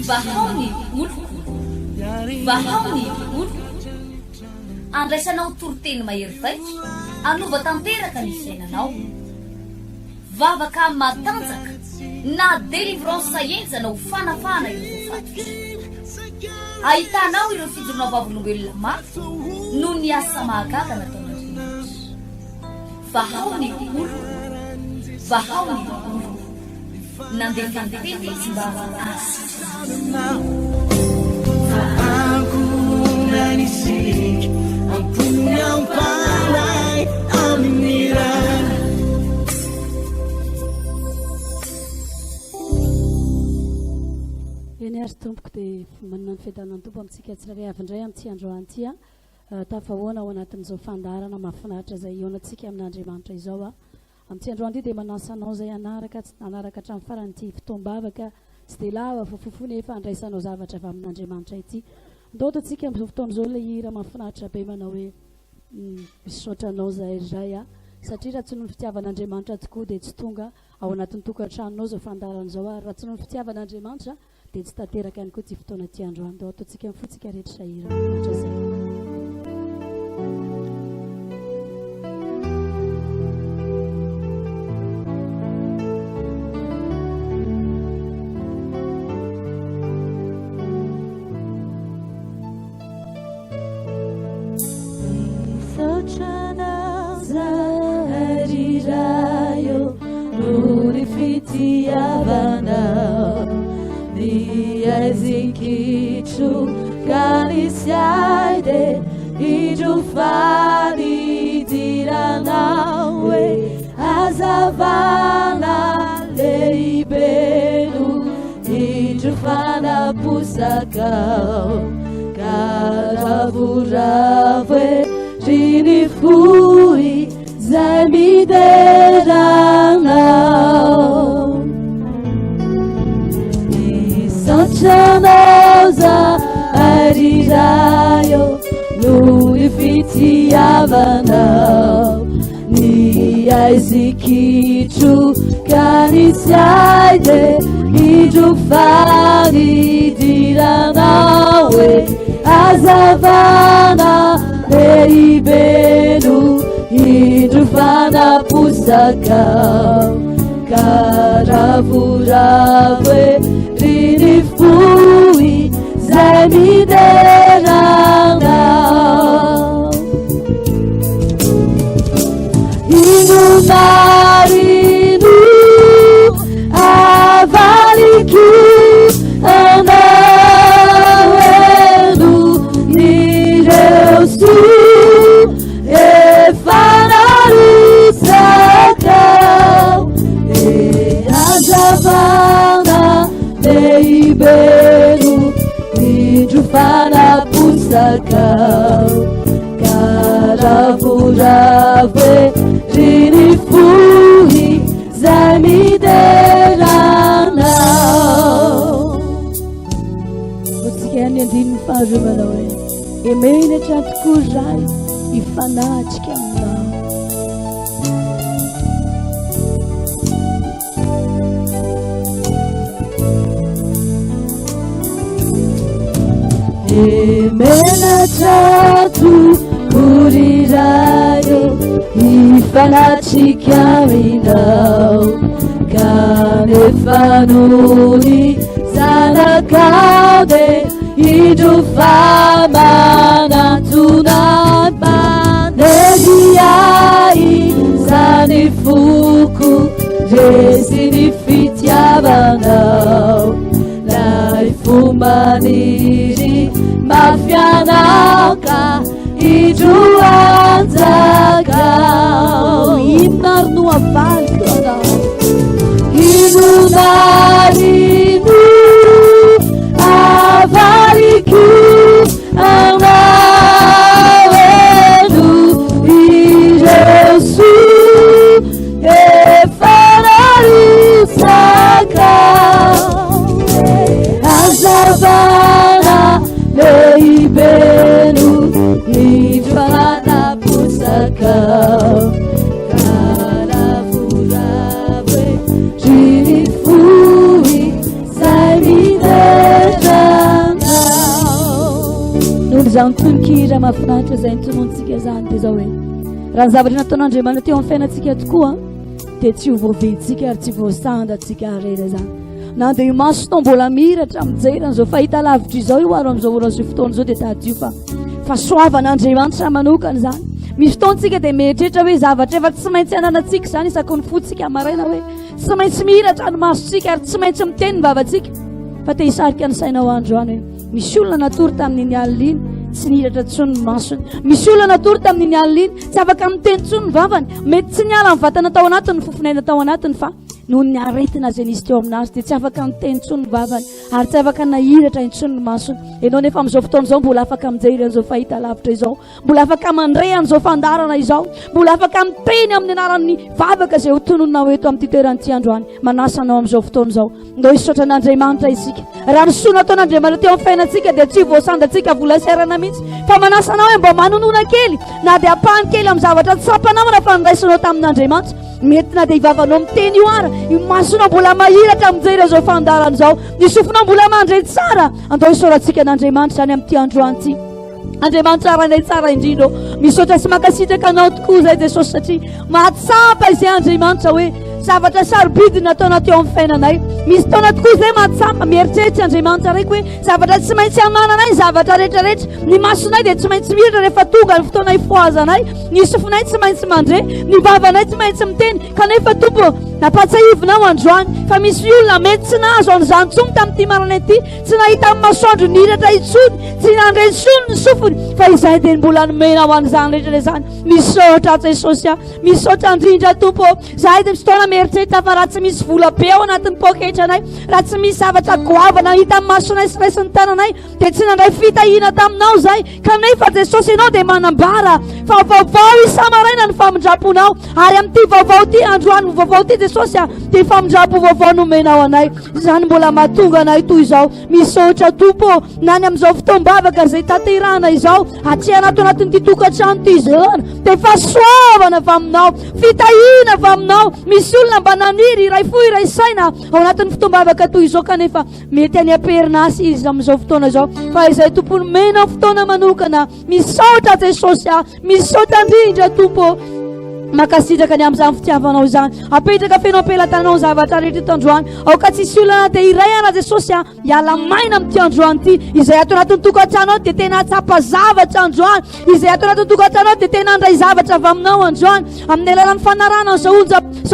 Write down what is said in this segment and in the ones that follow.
Vahony oloko vahony oloko andraisanao toroteny mahery vaitra anova tanteraka ny fiainanao vavaka matanjaka na délivrance enjana ho fanafana ireo fatotra ahitanao ireo fijorona vavolombelona mafy no ny asa mahagaga nataon'Andriamanitra vahony oloko vahony oloko nandeha tantety izy mba eny ary tompoko dia manana ny fiadanany tompo amintsika tsirairay avy indray amin'ity andro an'ity tafahoana ao anatin'izao fandarana mahafinaritra izay ionatsika amin'Andriamanitra izao amin'ity andro an'ity dia manasanao izay anaraka hatramin'ny farany ity fotoam-bavaka tsy dia lava fa fofony efa andraisanao zavatra avy amin'Andriamanitra ity ndototsika amin'izao fotoana izao ilay hira mahafinaritra be manao hoe misaotranao zay satria raha tsy noho ny fitiavan'Andriamanitra tokoa dia tsy tonga ao anatin'ny tokantranonao izao fandarana izao ary raha tsy noho ny fitiavan'Andriamanitra dia tsy tanteraka ihany koa ty fotoana ty andro andao ataontsika mifotsika rehetra hira mahafinaritra zay Zikichu kalisiaide ijufani diranawe azavana leibenu ijufana pusakau karavurave jinifui zamideranau Sanchanoza arirayo nuifitiavanao ni aizikichu kanisiaide ijufani diranawe azavana leibenu ijufana pusakau karavurave Rinifui zamiderana Inunarinu avaliki anawenu nireusu efanarusakau azavana Lehiberu ijufana pusakau karavurave rinifui zamideranau Otsika ny andiny faharoa manao hoe emenatra tokoa ray ifanatrika aminao Emenachatu kurirayo ifanachikamino kanefanuni sanakade idufamana tunabandediai sanifuku resinifitiavanao Naifumaniri mafianaka ijuanzakau Imnar no avaldo Inunarinu avaliki anawenu iresu efanarisakau Azavana leibenu ijufana pusakau karavurave jirifu zany tononkira mahafinaritra zay nitonontsika zany dia zao hoe raha ny zavatra nataon'Andriamanitra teo amin'ny fiainantsika tokoa dia tsy ho voavidytsika ary tsy voasandatsika rera zany na dia masonao mbola miratra mijery an'izao fahita lavitra izao io aro amin'izao ora sy fotoana izao dia tadio fa soavan'Andriamanitra manokana zany misy fotoantsika dia mieritreritra hoe zavatra efa tsy maintsy ananantsika zany isaky ny fotsika maraina hoe tsy maintsy miratra ny masontsika ary tsy maintsy miteny ny vavantsika fa te hisarika ny sainao androany hoe misy olona natory tamin'iny alina iny tsy niratra tsony ny masony misy olona natory tamin'iny alina iny tsy afaka miteny tsony ny vavany mety tsy niala ny vatana tao anatiny ny fofonaina tao anatiny fa noho ny aretina zay nisy teo aminazy dia tsy afaka miteny tsony ny vavany ary tsy afaka nahiratra intsony ny masony ianao nefa amin'izao fotoana izao mbola afaka mijery an'izao fahita lavitra izao mbola afaka mandray an'izao fandarana izao mbola afaka miteny amin'ny anaran'ny vavaka zay ho tononao eto amin'ny toeran'ity androany manasanao amin'izao fotoana izao ndo hisotra an'Andriamanitra isika raha ny soa nataon'Andriamanitra teo amin'ny fiainantsika dia tsy voasandatsika vola serana mihitsy fa manasanao hoe mba manonona kely na dia apahany kely amin'ny zavatra tsapanao na fandraisanao tamin'Andriamanitra mety na dia hivavanao miteny io ara io masonao mbola mahiratra mijery azao fandarana izao ny sofinao mbola mandray tsara andao hisorantsika an'Andriamanitra zany amin'ity androany ity Andriamanitra rainay tsara indrindra misaotra sy mankasitraka anao tokoa zay Jesosy satria mahatsapa izay Andriamanitra hoe zavatra sarobidiny nataonao teo amin'ny fiainanay misy taona tokoa izay mahatsapa mieritreritra Andriamanitra raiky hoe zavatra tsy maintsy amananay zavatra rehetrarehetra ny masonay dia tsy maintsy miratra rehefa tonga ny fotoana hifoazanay ny sofinay tsy maintsy mandre ny vavanay tsy maintsy miteny kanefa tompo napatsahivinao androany fa misy olona mety tsy nahazo an'izany tsony tamin'ity marana ity tsy nahita amin'ny masoandro niratra itsony tsy nandre tsony ny sofiny fa izay dia mbola nomenao an'izany rehetra zany misaotra Jesosy misaotra indrindra tompo zahay dia misy fotoana mieritreritra fa raha tsy misy vola be ao anatin'ny poketranay raha tsy misy zavatra goavana hita amin'ny masonay sy raisin'ny tananay dia tsy nandray fitahina taminao zay kanefa Jesosy ianao dia manambara fa vaovao isamaraina ny famindraponao ary amin'ity vaovao ity androany vaovao ity Jesosy dia famindrapo vaovao nomenao anay izany mbola mahatonga anay toy izao misaotra tompo nany amin'izao fotoam-bavaka zay tanterahana izao atỳ anatin'ity tokantrano ity izany dia fahasoavana avy aminao fitahina avy aminao misy olona mba naniry iray fo iray saina ao anatin'ny fotoam-bavaka toy izao kanefa mety any am-perinasy izy amin'izao fotoana izao fa izay tompony menao fotoana manokana misaotra Jesosy misaotra indrindra tompo makasitraka ny amin'izany fitiavanao zany apetraka fenao ampelantananao zavatra rehetra eto androany aoka tsisy olana dia iray ana Jesosy hiala maina amin'ity androany ity izay ato anatin'ny tokantrano dia tena tsapa zavatra androany izay ato anatin'ny tokantrano dia tena andray zavatra avy aminao androany amin'ny alalan'ny fanarana zao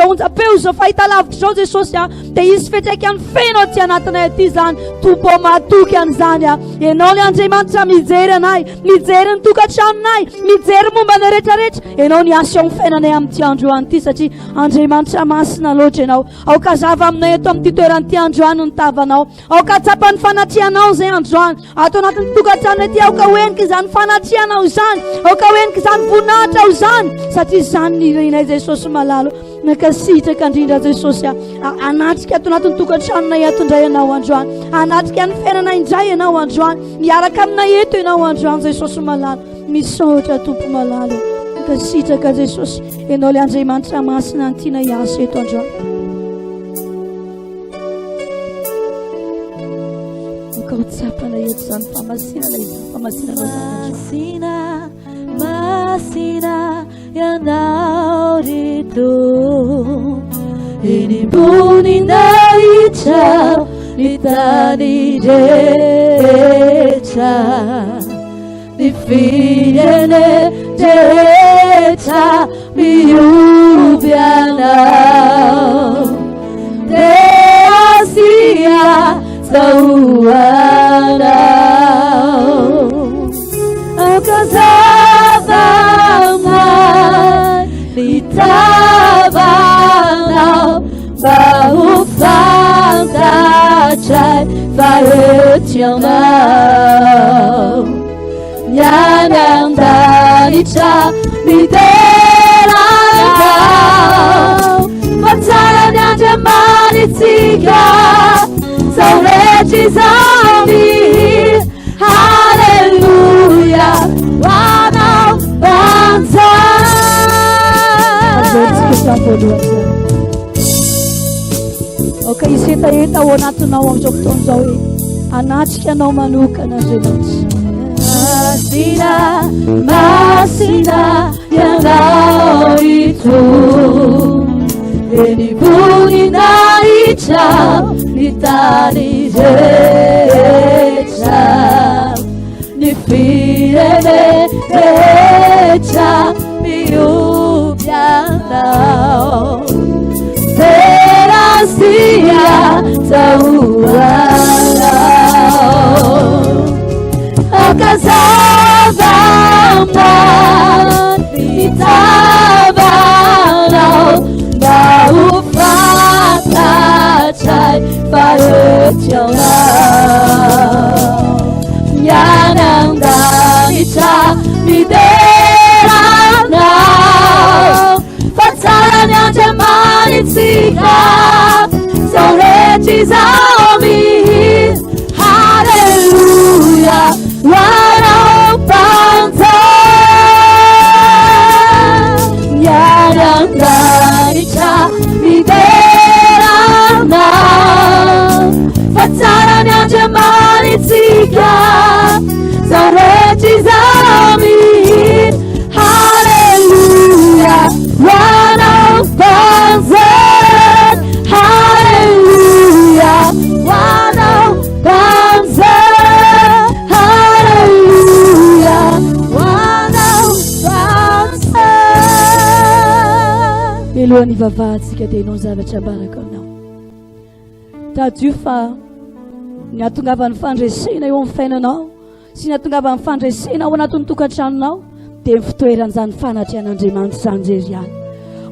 onjapeo zao fahita lavitra zao Jesosy dia izy fetraikany fenao aty anatinay aty zany tompo matoky an'izany ianao ny Andriamanitra mijery anay mijery ny tokantranonay mijery momba ny rehetrarehetra ianao ny asa amin'ny fiainanay amin'ity androany ity satria Andriamanitra masina loatra ianao aoka zava aminay eto amin'ity toeran'ity androany ny tavanao aoka tsapany fanatrianao zay androany ato anatin'ny tokantranonay ity aoka hoeniko izany fanatrianao izany aoka hoeniko izany voninahitra ao izany satria izany ny renay Jesosy malalo nakasitraka indrindra Jesosy anatrika ato anatin'ny tokantranonay ato indray ianao androany anatrika ny fiainanay indray ianao androany miaraka aminay eto ianao androany Jesosy malalo misaotra tompo malalo nakasitraka Jesosy ianao le Andriamanitra masina antiana hiasa eto androany akaotsapana eto zany famasinana izany famasinana zany masina ianao rito eny amboninahitra ny tany rehetra ny firenedrehetra miovy anao dia asia zao anao akazavamay nitavanao mba ho fantatray faetianao nyany an-danitra miteranao fa tsara ny Andriamanitsika zao rehetra izao mihira haleluya hoanao banzay oka isetaeta ao anatinao amin'izao fotoana izao hoe anatrika anao manokana Andriamanitra masina yanao itu enibunina ichao nitani recha nifirene recha miubianao terasia tauanao akazabaman itabanao baufakacai paretionao yanandanicha mideranao pacaran yang jamanitsika saurechizaomihin haleluya warau pantai yanandanicha mideranao pacaran yang jamanitsika saurechizaomihin haleluya warau pantai haleluya warau pantai haleluya warau pantai milohany vavahantsika dia inao zavatra baraka anao tadio fa ny atongavan'ny fandresena eo amin'ny fiainanao sy ny atongavan'ny fandresena ao anatin'ny tokantranonao dia mifitoeran'izany fanatrian'Andriamanitra izany jeriany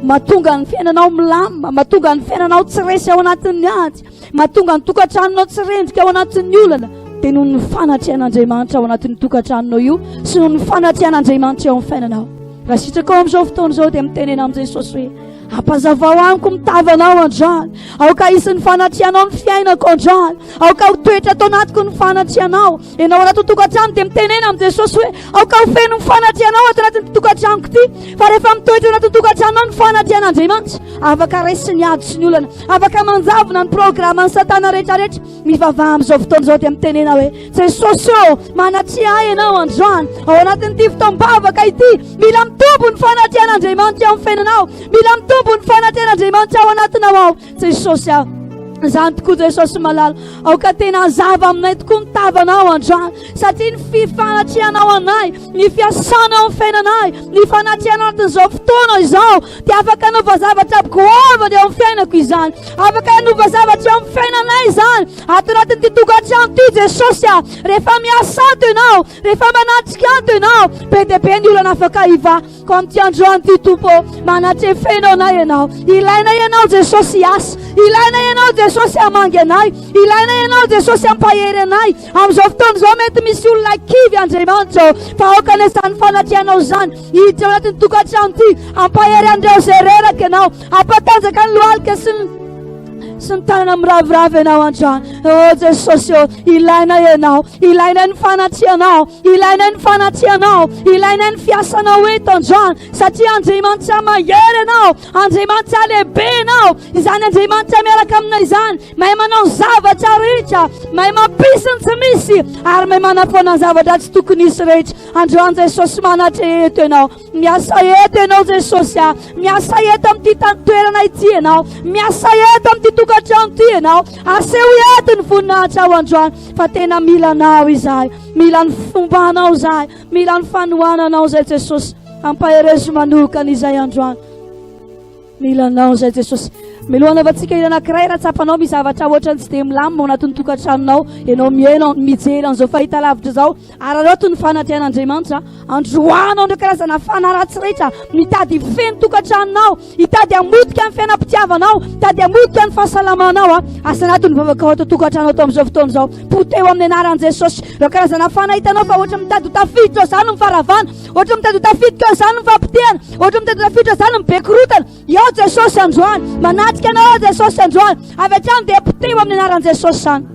mahatonga ny fiainanao milamina mahatonga ny fiainanao tsy resy ao anatin'ny ady mahatonga ny tokantranonao tsy rendrika ao anatin'ny olana dia noho ny fanatrian'Andriamanitra ao anatin'ny tokantranonao io sy noho ny fanatrian'Andriamanitra eo amin'ny fiainanao raha sitraka ao amin'izao fotoana izao dia mitenena amin'i Jesosy hoe ampazavao amiko mitavanao androany aoka isin'ny fanatrianao ny fiainako androany aoka ho toetra atao anatiko ny fanatrianao ianao anatin'ny tokantrano dia mitenena amin'i Jesosy hoe aoka ho feno ny fanatrianao ato anatin'ny tokantranoko ity fa rehefa mitoetra anatin'ny tokantranonao ny fanatrian'Andriamanitra afaka resy ny ady sy ny olana afaka manjavona ny programan'ny satana rehetrarehetra mivavaha amin'izao fotoana izao dia mitenena hoe Jesosy ô manatria ahy ianao androany ao anatin'ity fotoam-bavaka ity mila mitombo ny fanatrian'Andriamanitra ao amin'ny fiainanao mila mitombo ny fanatrian'Andriamanitra ao anatinao ao Jesosy aho izany tokoa Jesosy malala aoka tena hazava aminay tokoa mitavanao androany satria ny fifanatrianao anay ny fiasanao amin'ny fiainanay ny fanatrianao anatin'izao fotoana izao dia afaka hanova zavatra goavany eo amin'ny fiainako izany afaka hanova zavatra eo amin'ny fiainanay izany ato anatin'ity tokantrano ity Jesosy aho rehefa miasa ato ianao rehefa manatrika ato ianao be dia be ny olana afaka hiva ko amin'ity androany ity tompo manatra fenao anay ianao ilaina ianao Jesosy hiasa ilaina ianao Jesosy hamangy anay ilaina ianao Jesosy hampahery anay amin'izao fotoana izao mety misy olona kivy Andriamanitra fa aoka nesany fanatrianao izany hiditra ao anatin'ny tokantrano ity hampahery andreo izay reraka ianao hampatanjaka ny lohalika sy ny tanana miravoravo ianao androany o Jesosy o ilaina ianao ilaina ny fanatrianao ilaina ny fanatrianao ilaina ny fiasanao eto androany satria Andriamanitra mahery ianao Andriamanitra lehibe ianao izany Andriamanitra miaraka aminay izany mahay manao ny zavatra rehetra mahay mampisy ny tsy misy ary mahay manafoana ny zavatra tsy tokony hisy rehetra androany Jesosy manatra eto ianao miasa eto ianao Jesosy miasa eto amin'ity toerana ity ianao miasa eto amin'ity tokantrano ity ianao aseho eto ny voninahitra ao androany fa tena mila anao izahay mila ny fombanao izahay mila ny fanohananao izay Jesosy ampaherezo manokana izay androany mila anao izay Jesosy milohana avatsika ila anankiray raha tsapanao mizavatra ohatrany tsy dia milamina ao anatin'ny tokantranonao ianao mijery an'izao fahita lavitra izao ary aloto ny fanatrian'Andriamanitra androanao ndrao karazana fanaratsy rehetra mitady feno tokantranonao hitady hamotika amin'ny fiainam-pitiavanao hitady hamotika ny fahasalamanao asa anatony vavaka ao tokantranao atao amin'izao fotoana izao poteo amin'ny anaran'i Jesosy ireo karazana fanahitanao fa ohatra mitady ho tafiditra ao izany ny faravana ohatra mitady ho tafiditra ao izany ny fampitehana ohatra mitady ho tafiditra ao izany ny bekorotana ao Jesosy androany manatrika anao Jesosy androany avy hatrany dia poteo amin'ny anaran'i Jesosy izany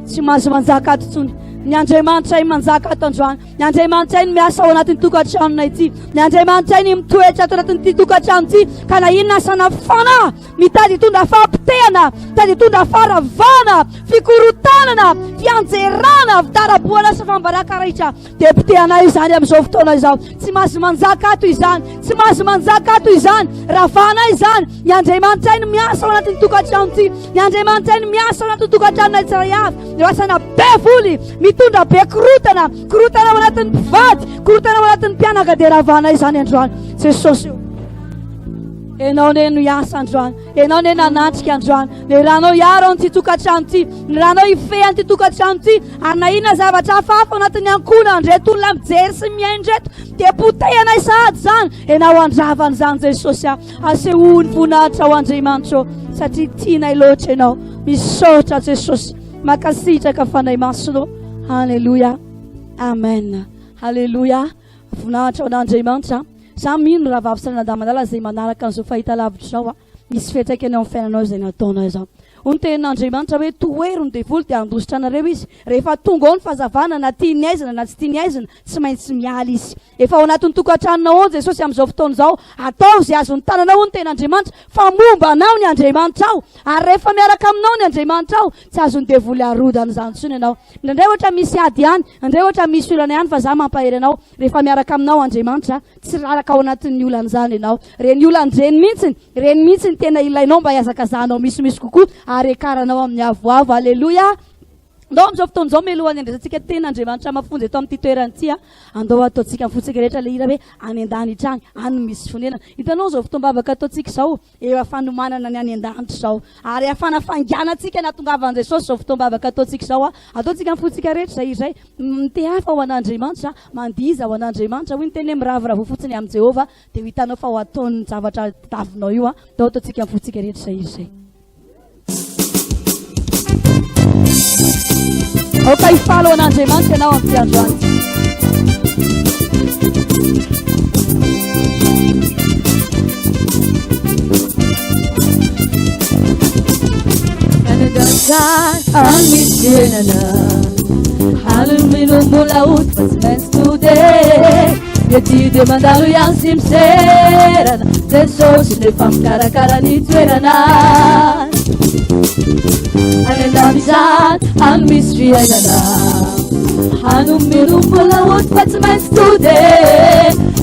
tsy mahazo manjaka ato intsony ny Andriamanitra manjaka ato androany, ny Andriamanitra miasa ao anatin'ny tokantranonay ity, ny Andriamanitra mitoetra ato anatin'ity tokantrano ity, ka na inona asana fanahy mitady hitondra fahampitehana, mitady hitondra faharavana, fikorotanana, fianjerana, fitaraboana sy fambaraka rehetra, dia pitehanay izany amin'izao fotoana izao. Tsy mahazo manjaka ato izany, tsy mahazo manjaka ato izany, ravana izany. Ny Andriamanitra miasa ao anatin'ny tokantrano ity, ny Andriamanitra miasa ao anatin'ny tokantranonay tsirairay avy, ny asana be voly, mitondra be korotana, korotana ao anatin'ny mpivady, korotana ao anatin'ny mpianaka, dia ravana izany androany. Jesosy, enao ne no iasa androany, enao ne nanatrika androany, ny ranao hiaro an'ity tokantrano ity, ny ranao hifehy an'ity tokantrano ity, ary na inona zavatra hafahafa anatin'ny ankona ndreto olona mijery sy miainy reto, dia potehanay sahady zany, enao andravany zany Jesosy. Asehoany voninahitra ao Andriamanitra, satria tianay loatra enao. Misaotra Jesosy, makasitraka fanay masonao. Halleluja, amen, halleluja. Voninahitra ao Andriamanitra. Za mino raha vavy zay manaraka an'izao fahita lavitra zao, misy fiantraikany amin'ny fiainanao zay nataonao izao. Ny tenin'Andriamanitra hoe toero ny devoly dia andositra anareo izy. Rehefa tonga ao ny fahazavana na tiany aizana na tsy tiany aizana, tsy maintsy miala izy. Efa ao anatin'ny tokantranonao ao Jesosy amin'izao fotoana izao, atao izay azon'ny tananao ny tenin'Andriamanitra, fa momba anao ny Andriamanitra ao. Ary rehefa miaraka aminao ny Andriamanitra ao, tsy azon'ny devoly arodana izany intsony ianao. Indray ohatra misy ady ihany, indray ohatra misy olana ihany, fa za mampahery anao. Rehefa miaraka aminao Andriamanitra, tsy raraka ao anatin'ny olana izany ianao. Reny olana reny mihitsy tena ilainao mba hiazakazanao misimisy kokoa, ary ekaranao amin'ny avoavo. Alleluia. Ndao amin'izao fotoana izao melohany andrasantsika tenin'Andriamanitra mafonjy eto amin'ity toerana ity, andao ataontsika fotsika rehetra le hira hoe any an-danitra any, any misy fonenana. Hitanao izao fotoam-bavaka ataontsika izao, efa fanomanana ny any an-danitra izao, ary afana fangianantsika nahatongavan'i Jesosy izao fotoam-bavaka ataontsika izao, ataontsika fotsika rehetra izay izay mite hafa ao an'Andriamanitra, mandiza ao an'Andriamanitra, hoy ny teny miravoravo fotsiny amin'ny Jehova, dia hitanao fa ho ataony zavatra tavinao io. Andao ataontsika fotsika rehetra izay. Oka ifalo an'Andriamanitra ianao amin'ity androany. Amitsienana halomilombola out fa tsy maintsy tode, dia ty dia mandalo ihany sy miserana, Jesosy nefa mikarakara ny toerana. Any an-danizany any misy fiainana, halomilombola out fa tsy maintsy tode,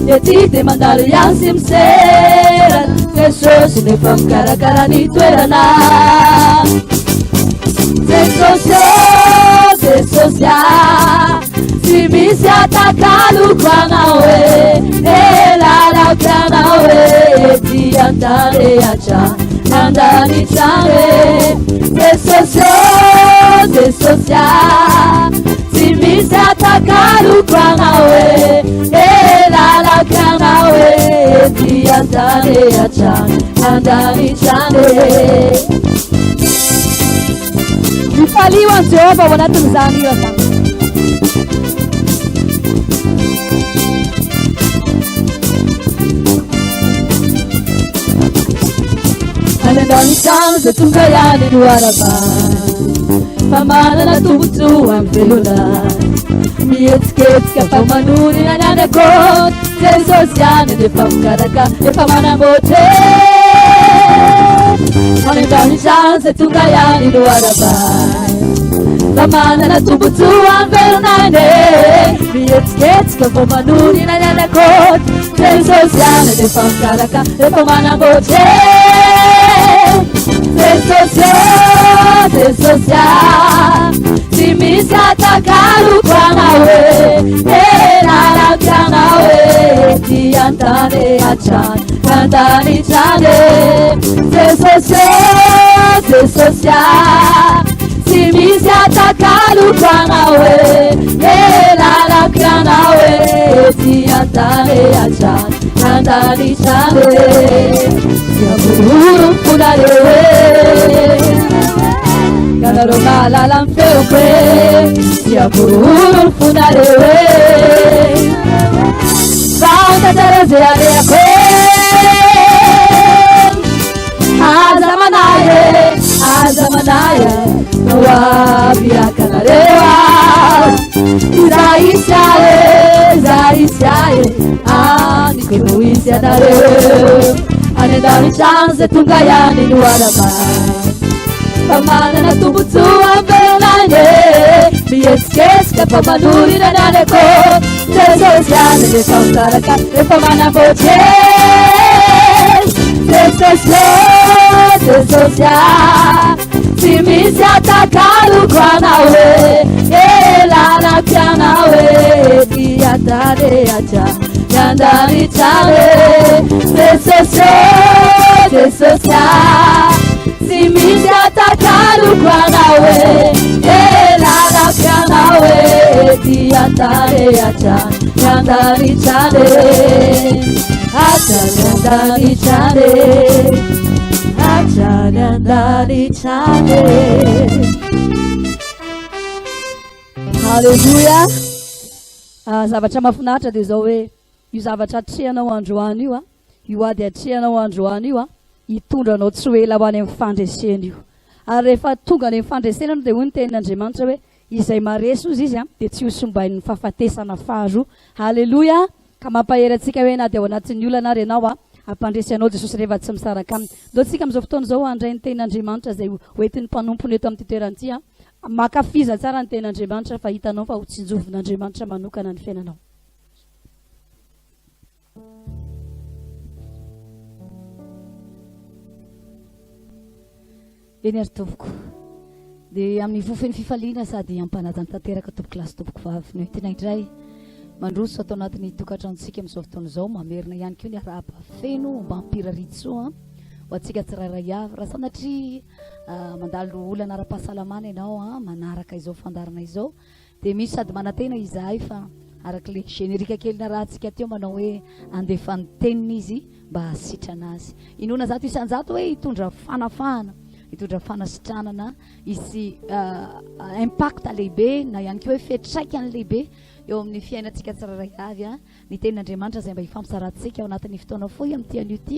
dia ty dia mandalo ihany sy miserana, Jesosy nefa mikarakara ny toerana. Jesosy, si misy atakaloko anao e, elalako anao e, ty andarehatra andanitrane. Jesosy, si misy atakaloko anao e, elalako anao e, ty andarehatra andanitrane. Mifaliwa an Jehova ao anatin'izany io zany. Any an-danitany zay tonga ihany no arabany, fa manana tombotsoa amin'ny velonany, mihetsiketsika fa manony any any akôty. Jesosy ihany efa mikaraka, efa manamboatre. Any an-danitany zay tonga ihany no arabany, fa manana tombotsoa amin'ny velonany, mihetsiketsika fa manony any any akôty. Jesosy ihany efa mikaraka, efa manamboatre. Jesosy, si misy atakaloko anao e, elalako anao e, ty andarehatra andanitrane. Jesosy, si misy atakaloko anao e, elalako anao e, ty andarehatra andanitrane. Siamururu funareu, kanaro malala mfeupe. Siamururu funareu, Santa Teresa de Akwe. Azamanaye, Nawabia kanarewa. Zaisiae Nikuluisianareo Anedani chance tungayani nuaramai Pamanana tumutua benane Bieskeska pamanuri na naneko Tesosiane de sausaraka de pamana boche Tesosia Simisi atakalu kwa nawe Elana pia nawe Tiyatare acha Yandani chale Tesosia Simisi atakalu kwa nawe Elana pia nawe Tiyatare acha Yandani chale Acha yandani chale Acha yandani chale Hallelujah. Zavatra mahafinaritra dia zao hoe io zavatra atrehanao androany io io ady atrehanao androany io hitondranao tsy ho ela ho any amin'ny fandresena io ary rehefa tonga any amin'ny fandresena dia hoy ny tenin'Andriamanitra hoe izay maresy ozy izy dia tsy ho sombain'ny fahafatesana faharoa. Halleluja. Ka mampahery antsika hoe na dia ao anatin'ny olana ary ianao ampandresy anao Jesosy rehefa tsy misaraka aminy. Dao tsika amin'izao fotoana izao handray ny tenin'Andriamanitra izay hoentin'ny mpanompony eto amin'ny toeran'ity makafiza tsara ny tenin'Andriamanitra fa hitanao fa ho tsinjovin'Andriamanitra manokana ny fiainanao. Eny ary tompoko dia amin'ny fofeny fifaliana sady ampanajany tanteraka tompoko lasy tompoko vavy ny hoentina indray mandroso atao anatin'ny tokantranontsika amin'izao fotoana izao mamerina ihany koa ny arahaba feno mba ampiraritsoa ho antsika tsirairay avy raha sanatria mandalo olana ara-pahasalamana ianao manaraka izao fandarana izao dia misy sady manantena izahay fa arak'le generika kely na raha antsika teo manao hoe andefa ny teniny izy mba hasitrana azy inona zato isanjato hoe hitondra fanafahana hitondra fanasitranana isy impact lehibe na ihany koa hoe fetraikany lehibe eo amin'ny fiainantsika tsirairay avy ny tenin'Andriamanitra izay mba hifampisarantsika ao anatin'ny fotoana fohy amin'ity anio ity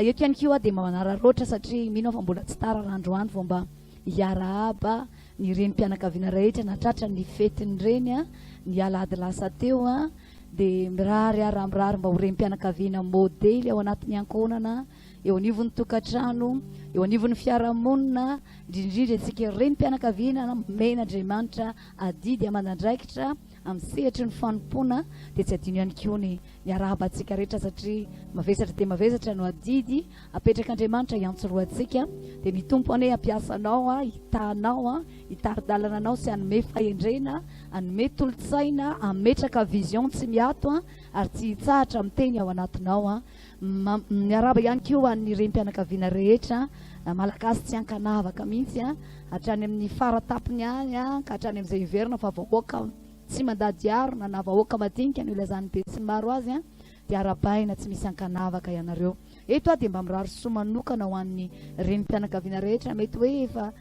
eto ihany koa dia manararoatra satria mino fa mbola tsy tara randroany vao mba hiarahaba ny renim-pianakaviana rehetra natratra ny fetiny reny ny alady lasa teo dia mirary mirary mba ho renim-pianakaviana modely ao anatin'ny ankonana eo anivon'ny tokantrano eo anivon'ny fiarahamonina indrindrindra antsika renim-pianakaviana men'Andriamanitra adidy aman'andraikitra amin'ny sehatry ny fanompoana dia tsy adino ihany koa ny arahabantsika rehetra satria mavesatra dia mavesatra no adidy apetrak'Andriamanitra iantsoroantsika dia ny tompo ane ampiasanao hitanao hitaridalana anao sy anome fahendrena anome tolotsaina ametraka vision tsy miato ary tsy hitsahatra amin'ny teny ao anatinao ny araba ihany koa ny renim-pianakaviana rehetra malagasy tsy ankanavaka mihitsy hatrany amin'ny faratapony any ka hatrany amin'izay iverina fa vahoaka tsy mandady arona na vahoaka madinika ny ilazany be sy maro azy dia arabaina tsy misy ankanavaka ianareo eto dia mba mirary soa manokana ho an'ny renim-pianakaviana rehetra mety hoe efa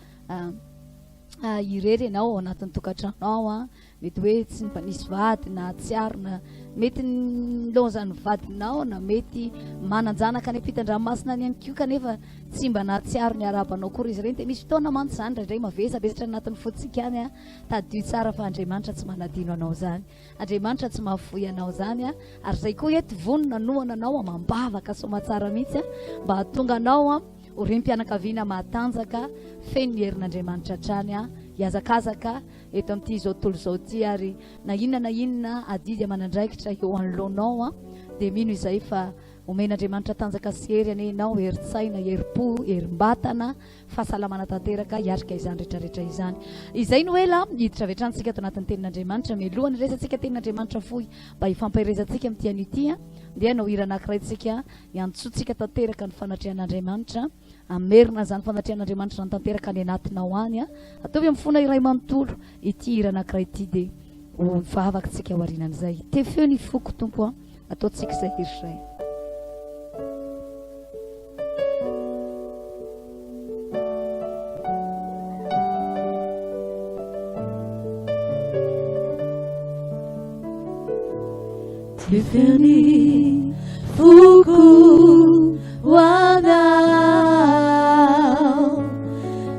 irery ianao ao anatin'ny tokantranao mety hoe tsy mba nisy vady na tsy arina mety nilonzany vadinao na mety mananjanaka any ampitan-dranomasina ihany koa kanefa tsy mba natsiaro ny arabanao kory izy ireny dia misy fotoana mantsy zany raindray mavesabesatra anatin'ny fotsika any tadio tsara fa Andriamanitra tsy manadino anao zany Andriamanitra tsy mahafoy anao zany ary zay koa eto vonona noana anao mambavaka somatsara mihitsy mba hatonga anao ho renim-pianakaviana matanjaka feno ny herin'Andriamanitra hatrany hiazakazaka eto amin'ity izao tontolo izao ity ary na inona adidy aman'andraikitra eo anoloanao dia mino izay fa omen'Andriamanitra tanjaka sy hery anenao heritsaina herim-po herim-batana fahasalamana tanteraka hiarika izany rehetrarehetra izany izay no ela hiditra vetrantsika ato anatin'ny tenin'Andriamanitra milohany resantsika tenin'Andriamanitra fohy mba hifampahirezantsika amin'ity anio ity dia anao hira anakiraintsika hiantsotsika tanteraka ny fanatrehan'Andriamanitra amerina zany fanatrehan'Andriamanitra ny tanteraka any anatinao any ataovy amin'ny fona iray manontolo ity hira anakiray ity dia ho vavakantsika ho arinan'izay tefeo ny foko tompo ataontsika izay hirizay Tefeni fuku wana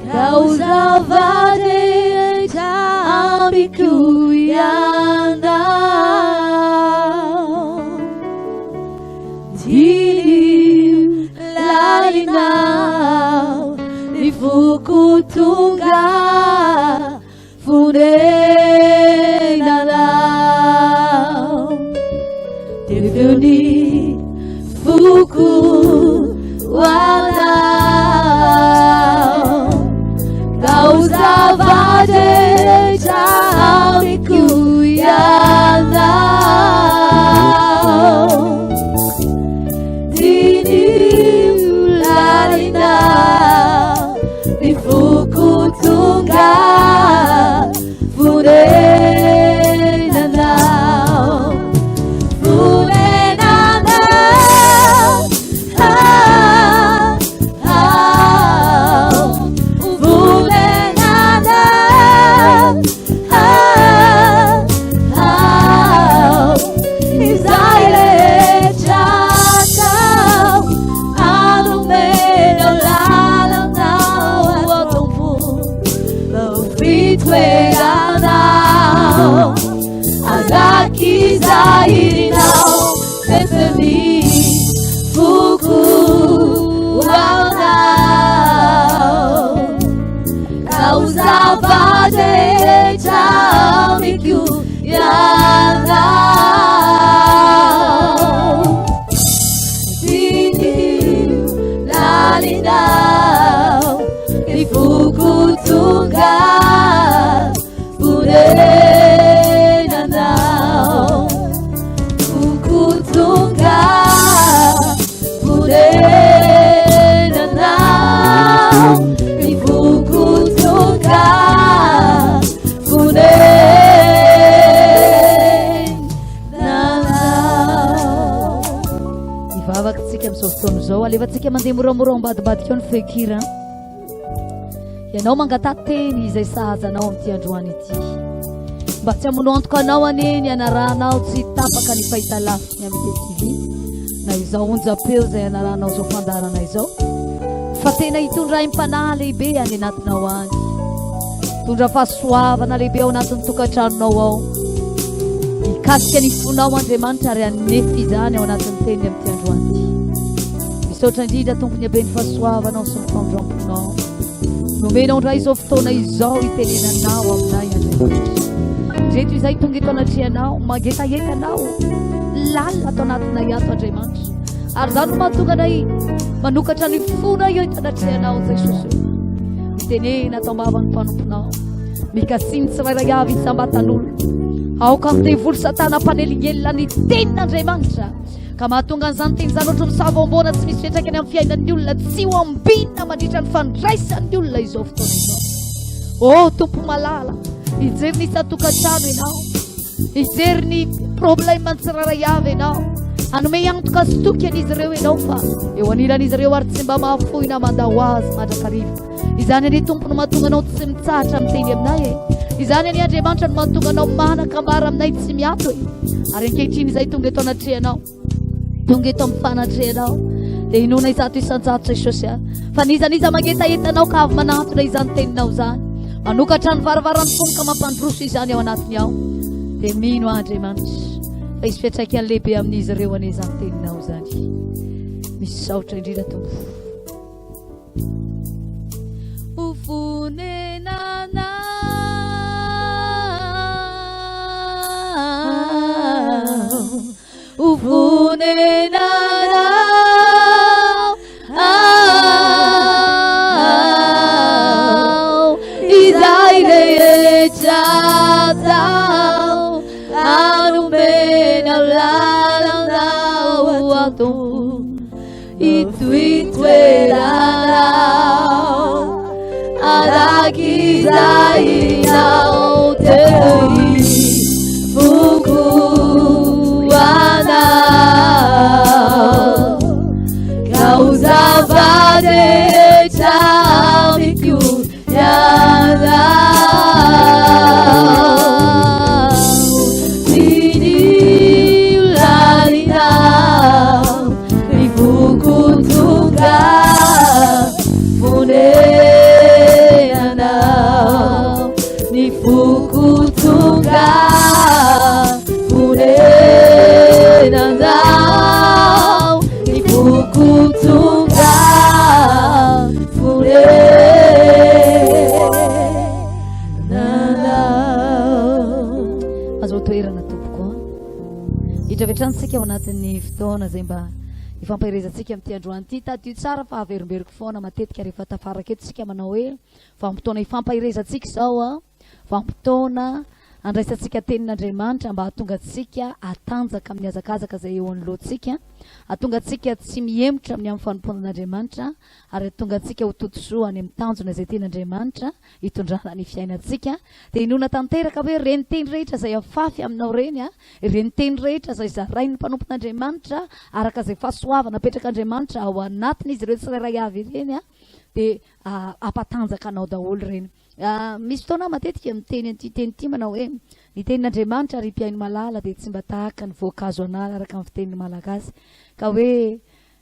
causa vade amiku tahirinao Neseni fuku wanao Kau zavade chamiku yanao Dini lalinao Ifuku tunga Purenanao Fuku tunga Purenanao Ifuku tunga Purenanao Ivavakantsika amin'izao fotoana izao alevantsika mandeha moramora ambadibadika eo ny fekira Ianao mangatanteny izay sahazanao amin'ity androany ity mba tsy hamonoantoka anao aneny anaranao tsy tapaka ny fahitalafiny amin'ny TV na izao onjapeo izay anaranao izao fandarana izao fa tena hitondra im-panahy lehibe any anatinao any hitondra fahasoavana lehibe ao anatin'ny tokantranonao ao mikasika ny fonao Andriamanitra ary anefy izany ao anatin'ny teny amin'ity androany ity misaotra indrindra tompony habe ny fahasoavanao sy ny fandramponao nomenao ndray izao fotoana izao itenenanao aminay Andriamanitra reto izay tonga eto anatrianao mangetahetanao lalina atao anatinay ato Andriamanitra ary zany no mahatonga anay manokatra ny fona eo eto anatrianao Jesosy mitenena atao mavany mpanomponao mikasiny tsirairay avy isambatan'olona aoka amin'ny devoly satana mpanelignelina ny tenin'Andriamanitra ka mahatonga an'izany teny izany ohatry misavaombona tsy misy fiantraikany amin'ny fiainan'ny olona tsy ho ambinina mandritra ny fandraisan'ny olona izao fotoana izao o tompo malala ijery ny satokantrano ianao ijery ny problème tsirairay avy ianao anome antoka sy toky an'izy ireo ianao fa eo anilan'izy ireo ary tsy mba mahafohina mandao azy mandrakariva izany any tompo no mahatonga anao tsy mitsahatra miteny aminay izany any Andriamanitra no mahatonga anao manakambara aminay tsy miato ary ankehitriny izay tonga eto anatrehanao tonga eto amin'ny fanatrehanao dia inona izato isanjato Jesosy fa nizaniza mangetahetanao ka avy manatona izany teninao zany manokatra ny varavaran'ny fony ka mampandroso izany ao anatiny ao dia mino Andriamanitra fa isy fiantraikany lehibe amin'izy ireo an'izany teninao zany misaotra indrindra tompo ufunenana ufunenana izaire chatao anumena lalanau atu ituituerao Adakizainau tei fukuanau Kausavade chamiku yanau Sini ulalinau Rifukutunga Fune Nifukutunga Furenandau Nifukutunga Furenandau azo toerana tompoko hitravetransika ao anatin'ny fotoana zay mba ifampahirezantsika amin'ity androany ity tadio tsara fa averimberiko foana matetika rehefa tafaraka eto tsika manao hoe vanim-potoana ifampahirezantsika izao vanim-potoana andraisantsika tenin'Andriamanitra mba hahatonga antsika atanjaka amin'ny hazakazaka zay eo anoloantsika hahatonga antsika tsy miemotra amin'ny amin'ny fanomponan'Andriamanitra ary hahatonga antsika ho totosoa any amin'ny tanjona zay tenin'Andriamanitra hitondrana ny fiainantsika dia inona tanteraka hoe reny teny rehetra zay afafy aminao reny reny teny rehetra zay zarain'ny mpanompon'Andriamanitra araka zay fahasoavana apetrak'Andriamanitra ao anatin'izy ireo tsirairay avy ireny dia ampatanjaka anao daholo reny misy fotoana matetika miteny an'ity teny ity manao hoe ny tenin'Andriamanitra ary mpiaino malala dia tsy mba tahaka ny voankazo anala araka amin'ny fitenin'ny malagasy ka hoe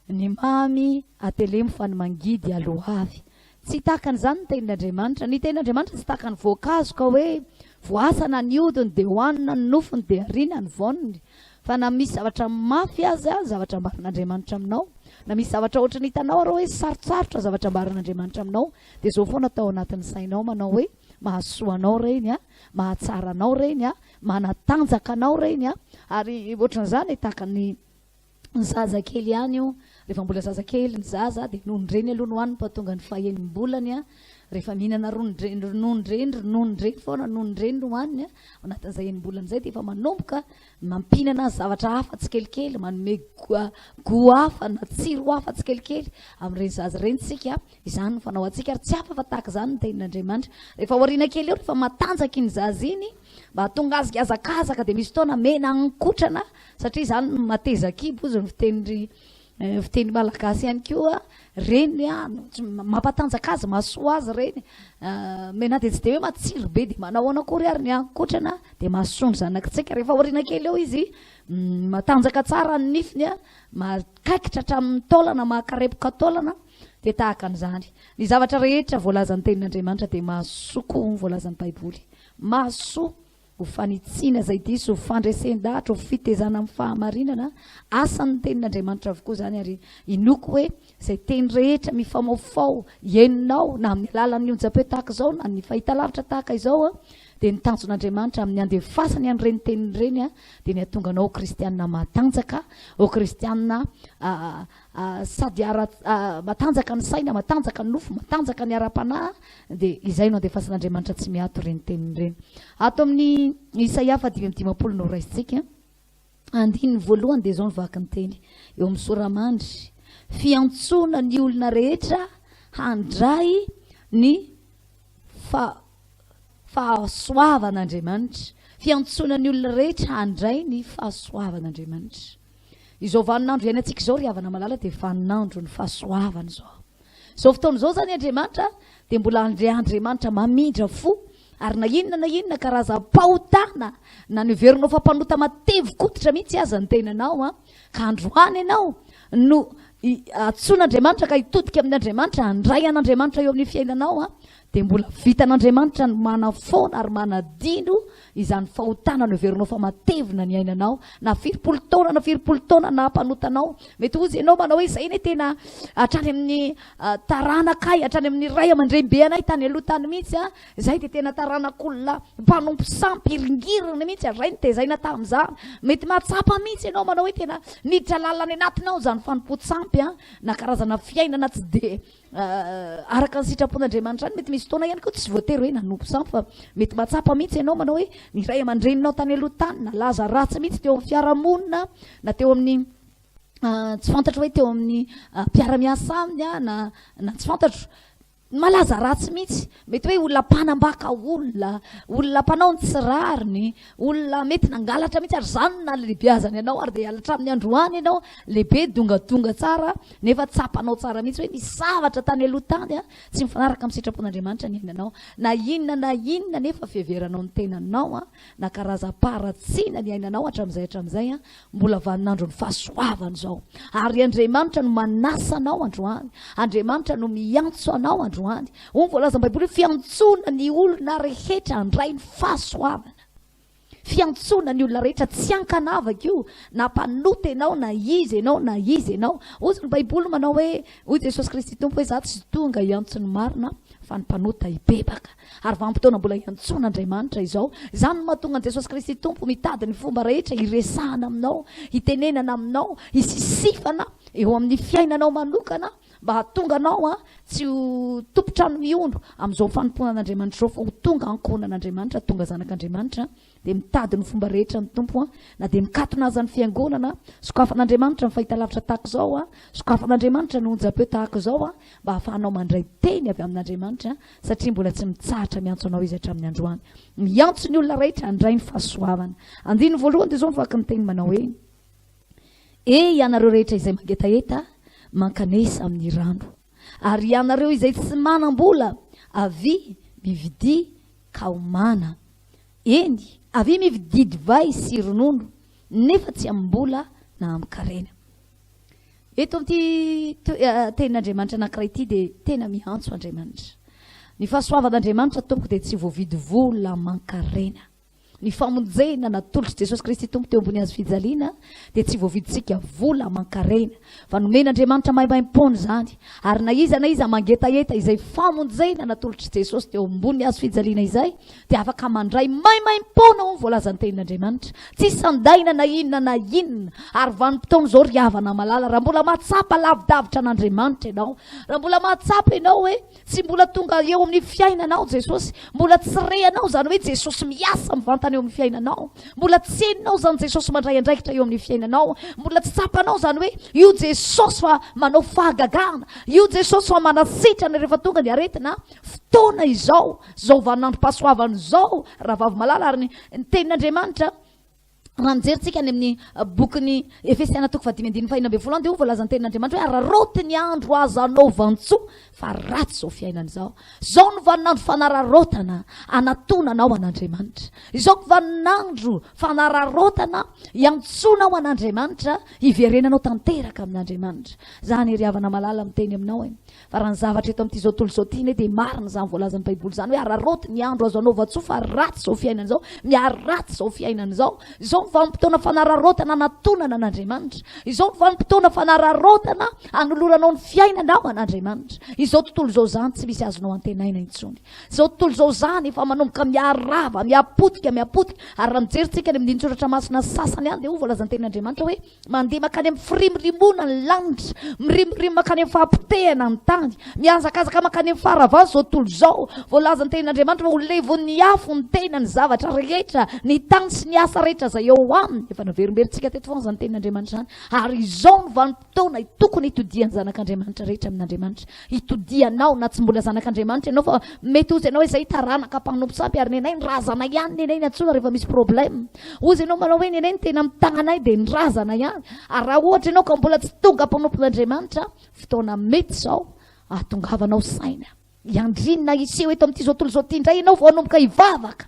ny mamy atelemo fa ny mangidy aloha avy tsy tahaka an'izany ny tenin'Andriamanitra ny tenin'Andriamanitra tsy tahaka ny voankazo ka hoe voasana ny odiny dia hohanina ny nofony dia ariana ny voniny fa na misy zavatra mafy azy zavatra ambaran'Andriamanitra aminao na misy zavatra ohatra ny hitanao arô hoe sarotsarotra zavatra ambaran'Andriamanitra aminao dia zao foana atao anatin'ny sainao manao hoe mahasoa anao reny a mahatsara anao reny a manatanjaka anao reny a ary ohatran'izany tahaka ny zazakely ihany io rehefa mbola zazakely ny zaza dia nonondreny aloha no haniny mpahatonga ny fahaenimbolany a rehefa mihinana ronondreny foana nonondreny no haniny a anatin'izay enimbolana izay dia efa manomboka mampinana zavatra hafa tsikelikely manome go hafa na tsiro hafa tsikelikely amin'ireny zaza reny tsika izany no fanao antsika ary tsy hafa fa tahaka izany ny tenin'Andriamanitra rehefa oriana kely eo rehefa matanjaka iny zaza iny mba hatonga azy azakazaka dia misy fotoana mena ankotrana satria izany matezakibo izy ny fiteny malagasy ihany koa reny mampatanjaka azy mahasoa azy reny mena dia tsy dia hoe matsiro be dia manao anakory ary ny ankotrana dia mahasondro zanakitsika rehefa oriana kely eo izy matanjaka tsara ny nifiny a makaikitra hatramin'ny taolana mahakarepoka taolana dia tahaka an'izany ny zavatra rehetra voalazan'ny tenin'Andriamanitra dia mahasoa koa ny voalazan'ny baiboly mahasoa ho fanitsiana zay diso ho fandresen-dahatra ho fitezana amin'ny fahamarinana asan'ny tenin'Andriamanitra avokoa zany ary inoko hoe izay teny rehetra mifamaofao heninao na amin'ny alalan'ny onjam-peo tahaka izao na ny fahitalavitra tahaka izao a dia ny tanjon'Andriamanitra amin'ny andefasany an'ireny teniny reny a dia ny hatonga anao kristianina matanjaka ho kristianina sady matanjaka ny saina matanjaka ny nofo matanjaka ny ara-panahy dia izay no andefasan'Andriamanitra tsy miato reny teniny reny ato amin'ny Isaia 5:10 no raisitsika andininy voalohany dia zao nivaky ny teny eo amin'ny soramandry fiantsona ny olona rehetra handray ny fahasoavan'Andriamanitra fiantsona ny olona rehetra handray ny fahasoavan'Andriamanitra izao vaninandro iainantsika izao ry havana malala dia vaninandro ny fahasoavana zao fotoana izao zany Andriamanitra dia mbola Andriamanitra mamindra fo ary na inona karazam-pahotana na niverinao fampanota matevy kototra mihitsy aza ny tenanao a ka androany ianao no atson'Andriamanitra ka hitodika amin'Andriamanitra handray an'Andriamanitra eo amin'ny fiainanao a dia mbola vitan'Andriamanitra ny manafoana ary manadino izany fahotana no heverinao fa matevina ny ainanao na 20 taona na hampanotanao mety ozy ianao manao hoe izay ny tena hatrany amin'ny taranakay hatrany amin'ny ray aman-dreny anay tany aloha tany mihitsy a izay dia tena taranak'olona mpanompo sampy iringiriny mihitsy ary izay ny tezaina tamin'izany mety mahatsapa mihitsy ianao manao hoe tena niditra lalany anatinao izany fanompo-tsampy a na karazana fiainana tsy dia araka ny sitrapon'Andriamanitra any mety misy fotoana ihany koa tsy voatery hoe nanompo sampy fa mety mahatsapa mihitsy ianao manao hoe ny ray aman-dreninao tany aloha tany na laza ratsy mihitsy teo amin'ny fiarahamonina na teo amin'ny tsy fantatro hoe teo amin'ny mpiara-miasa aminy a na tsy fantatro malaza ratsy mihitsy mety hoe olona mpanambaka olona mpanao ny tsy rariny olona mety nangalatra mihitsy ary zany na lehibeazany ianao ary dia alatra amin'ny androany ianao lehibe dongadonga tsara nefa tsapanao tsara mihitsy hoe ny zavatra tany aloha tany a tsy mifanaraka amin'ny sitrapon'Andriamanitra ny ainanao na inona nefa fiheveranao ny tenanao a na karazam-paratsiana ny ainanao hatramin'izay a mbola vaninandro ny fahasoavana zao ary Andriamanitra no manasanao androany Andriamanitra no miantso anao androany on voalaza baiboly fiantsona ny olona rehetra handray ny fahasoavana fiantsona ny olona rehetra tsy ankanavaka io na mpanota ianao na izy ianao ozy ny baiboly manao hoe hoy Jesosy Kristy tompo hoe za tsy tonga hiantsony marina fa ny mpanota hibebaka ary vanim-potoana mbola hiantson'Andriamanitra izao izany no mahatonga ny Jesosy Kristy tompo mitady ny fomba rehetra hiresahana aminao hitenenana aminao hisisifana eo amin'ny fiainanao manokana mba hatonga anao a tsy ho tompotrano miondro amin'izao fanomponan'Andriamanitra zao fa ho tonga ankonan'Andriamanitra tonga zanak'Andriamanitra dia mitady ny fomba rehetra ny tompo a na dia mikatona azy ny fiangonana sokafan'Andriamanitra ny fahitalavitra tahaka izao a sokafan'Andriamanitra ny onjam-peo tahaka izao a mba hahafahanao mandray teny avy amin'Andriamanitra satria mbola tsy mitsahatra miantso anao izy hatramin'ny androany miantso ny olona rehetra handray ny fahasoavana andiny voalohany dia zao mivaky ny teny manao hoe ianareo rehetra izay mangetaeta mankanesa amin'ny rano ary ianareo izay tsy manam-bola avy mividi ka homana eny avy mividi divay sy ronono nefa tsy ambola na amkarena eto amin'ity tenin'Andriamanitra anankiray ity dia tena miantso Andriamanitra ny fahasoavan'Andriamanitra tompoko dia tsy voavidy vola mankarena ny famonjena natolotry Jesosy Kristy tompo teo ambony azy fijaliana dia tsy voaviditsika vola aman-karena fa nomen'Andriamanitra maimaimpona zany ary na iza mangetaeta izay famonjena natolotry Jesosy teo ambony azy fijaliana izay dia afaka mandray maimaimpona ho voalazany tenin'Andriamanitra tsy sandaina na inona ary vanim-potoana zao ry havana malala raha mbola mahatsapa lavidavitra an'Andriamanitra ianao raha mbola mahatsapa ianao hoe tsy mbola tonga eo amin'ny fiainanao Jesosy mbola tsy rehanao zany hoe Jesosy miasa mivantana eo amin'ny fiainanao mbola tsy heninao zany Jesosy mandray andraikitra eo amin'ny fiainanao mbola tsy tsapanao zany hoe io Jesosy fa manao fahagagana io Jesosy fa manasitrana rehefa tonga ny aretina fotoana izao vaninandro-pahasoavana zao raha vavy malala ary ny tenin'Andriamanitra raha mijerytsika any amin'ny bokyny Efesiana 5:5 dia ho voalazany tenin'Andriamanitra hoe araroty ny andro azo anaovantsoa fa ratsy zao fiainana zao no vaninandro fanararotana anatonanao an'Andriamanitra izao ko vaninandro fanararotana iantsonao an'Andriamanitra hiverenanao tanteraka amin'Andriamanitra zany ry havana malala miteny aminao fa raha ny zavatra eto amin'ity zao tontolo zao ity dia marina zany voalazan'ny Baiboly zany hoe araroty ny andro azo anaovantsoa fa ratsy zao fiainana zao miaratsy zao fiainana zao vanim-potoana fanararotana anatonana an'Andriamanitra izao vanim-potoana fanararotana anoloranao ny fiainanao an'Andriamanitra izao tontolo zao zany tsy misy azonao antenaina intsony izao tontolo zao zany efa manomboka miarava miapotika ary raha mijerytsika ny amin'ny tsoratra masina sasany any dia ho voalazany tenin'Andriamanitra hoe mandeha makany amin'ny firimrimona ny lanitra mirimrimy makany amin'ny fahampitehana ny tany miazakazaka makany amin'ny faharavana zao tontolo zao voalazany tenin'Andriamanitra ho levon'ny afo ny tena ny zavatra rehetra ny tany sy ny asa rehetra zay eo aminy efa naverimberitsika teto foana zany tenin'Andriamanitra zany ary izao ny vanim-potoana tokony hitodian'ny zanak'Andriamanitra rehetra amin'Andriamanitra hitodianao na tsy mbola zanak'Andriamanitra ianao fa mety ozy ianao hoe zay taranaka mpanompo sampy ary nenay ny razana ihany nenay ny atsona rehefa misy problème ozy ianao manao hoe nenay ny tena mitagnanay dia ny razana ihany ary raha ohatra ianao ka mbola tsy tonga mpanompon'Andriamanitra fotoana mety zao ahatongavanao saina iandrinina iseho eto amin'ity zao tontolo zao ity indray ianao vao hanomboka hivavaka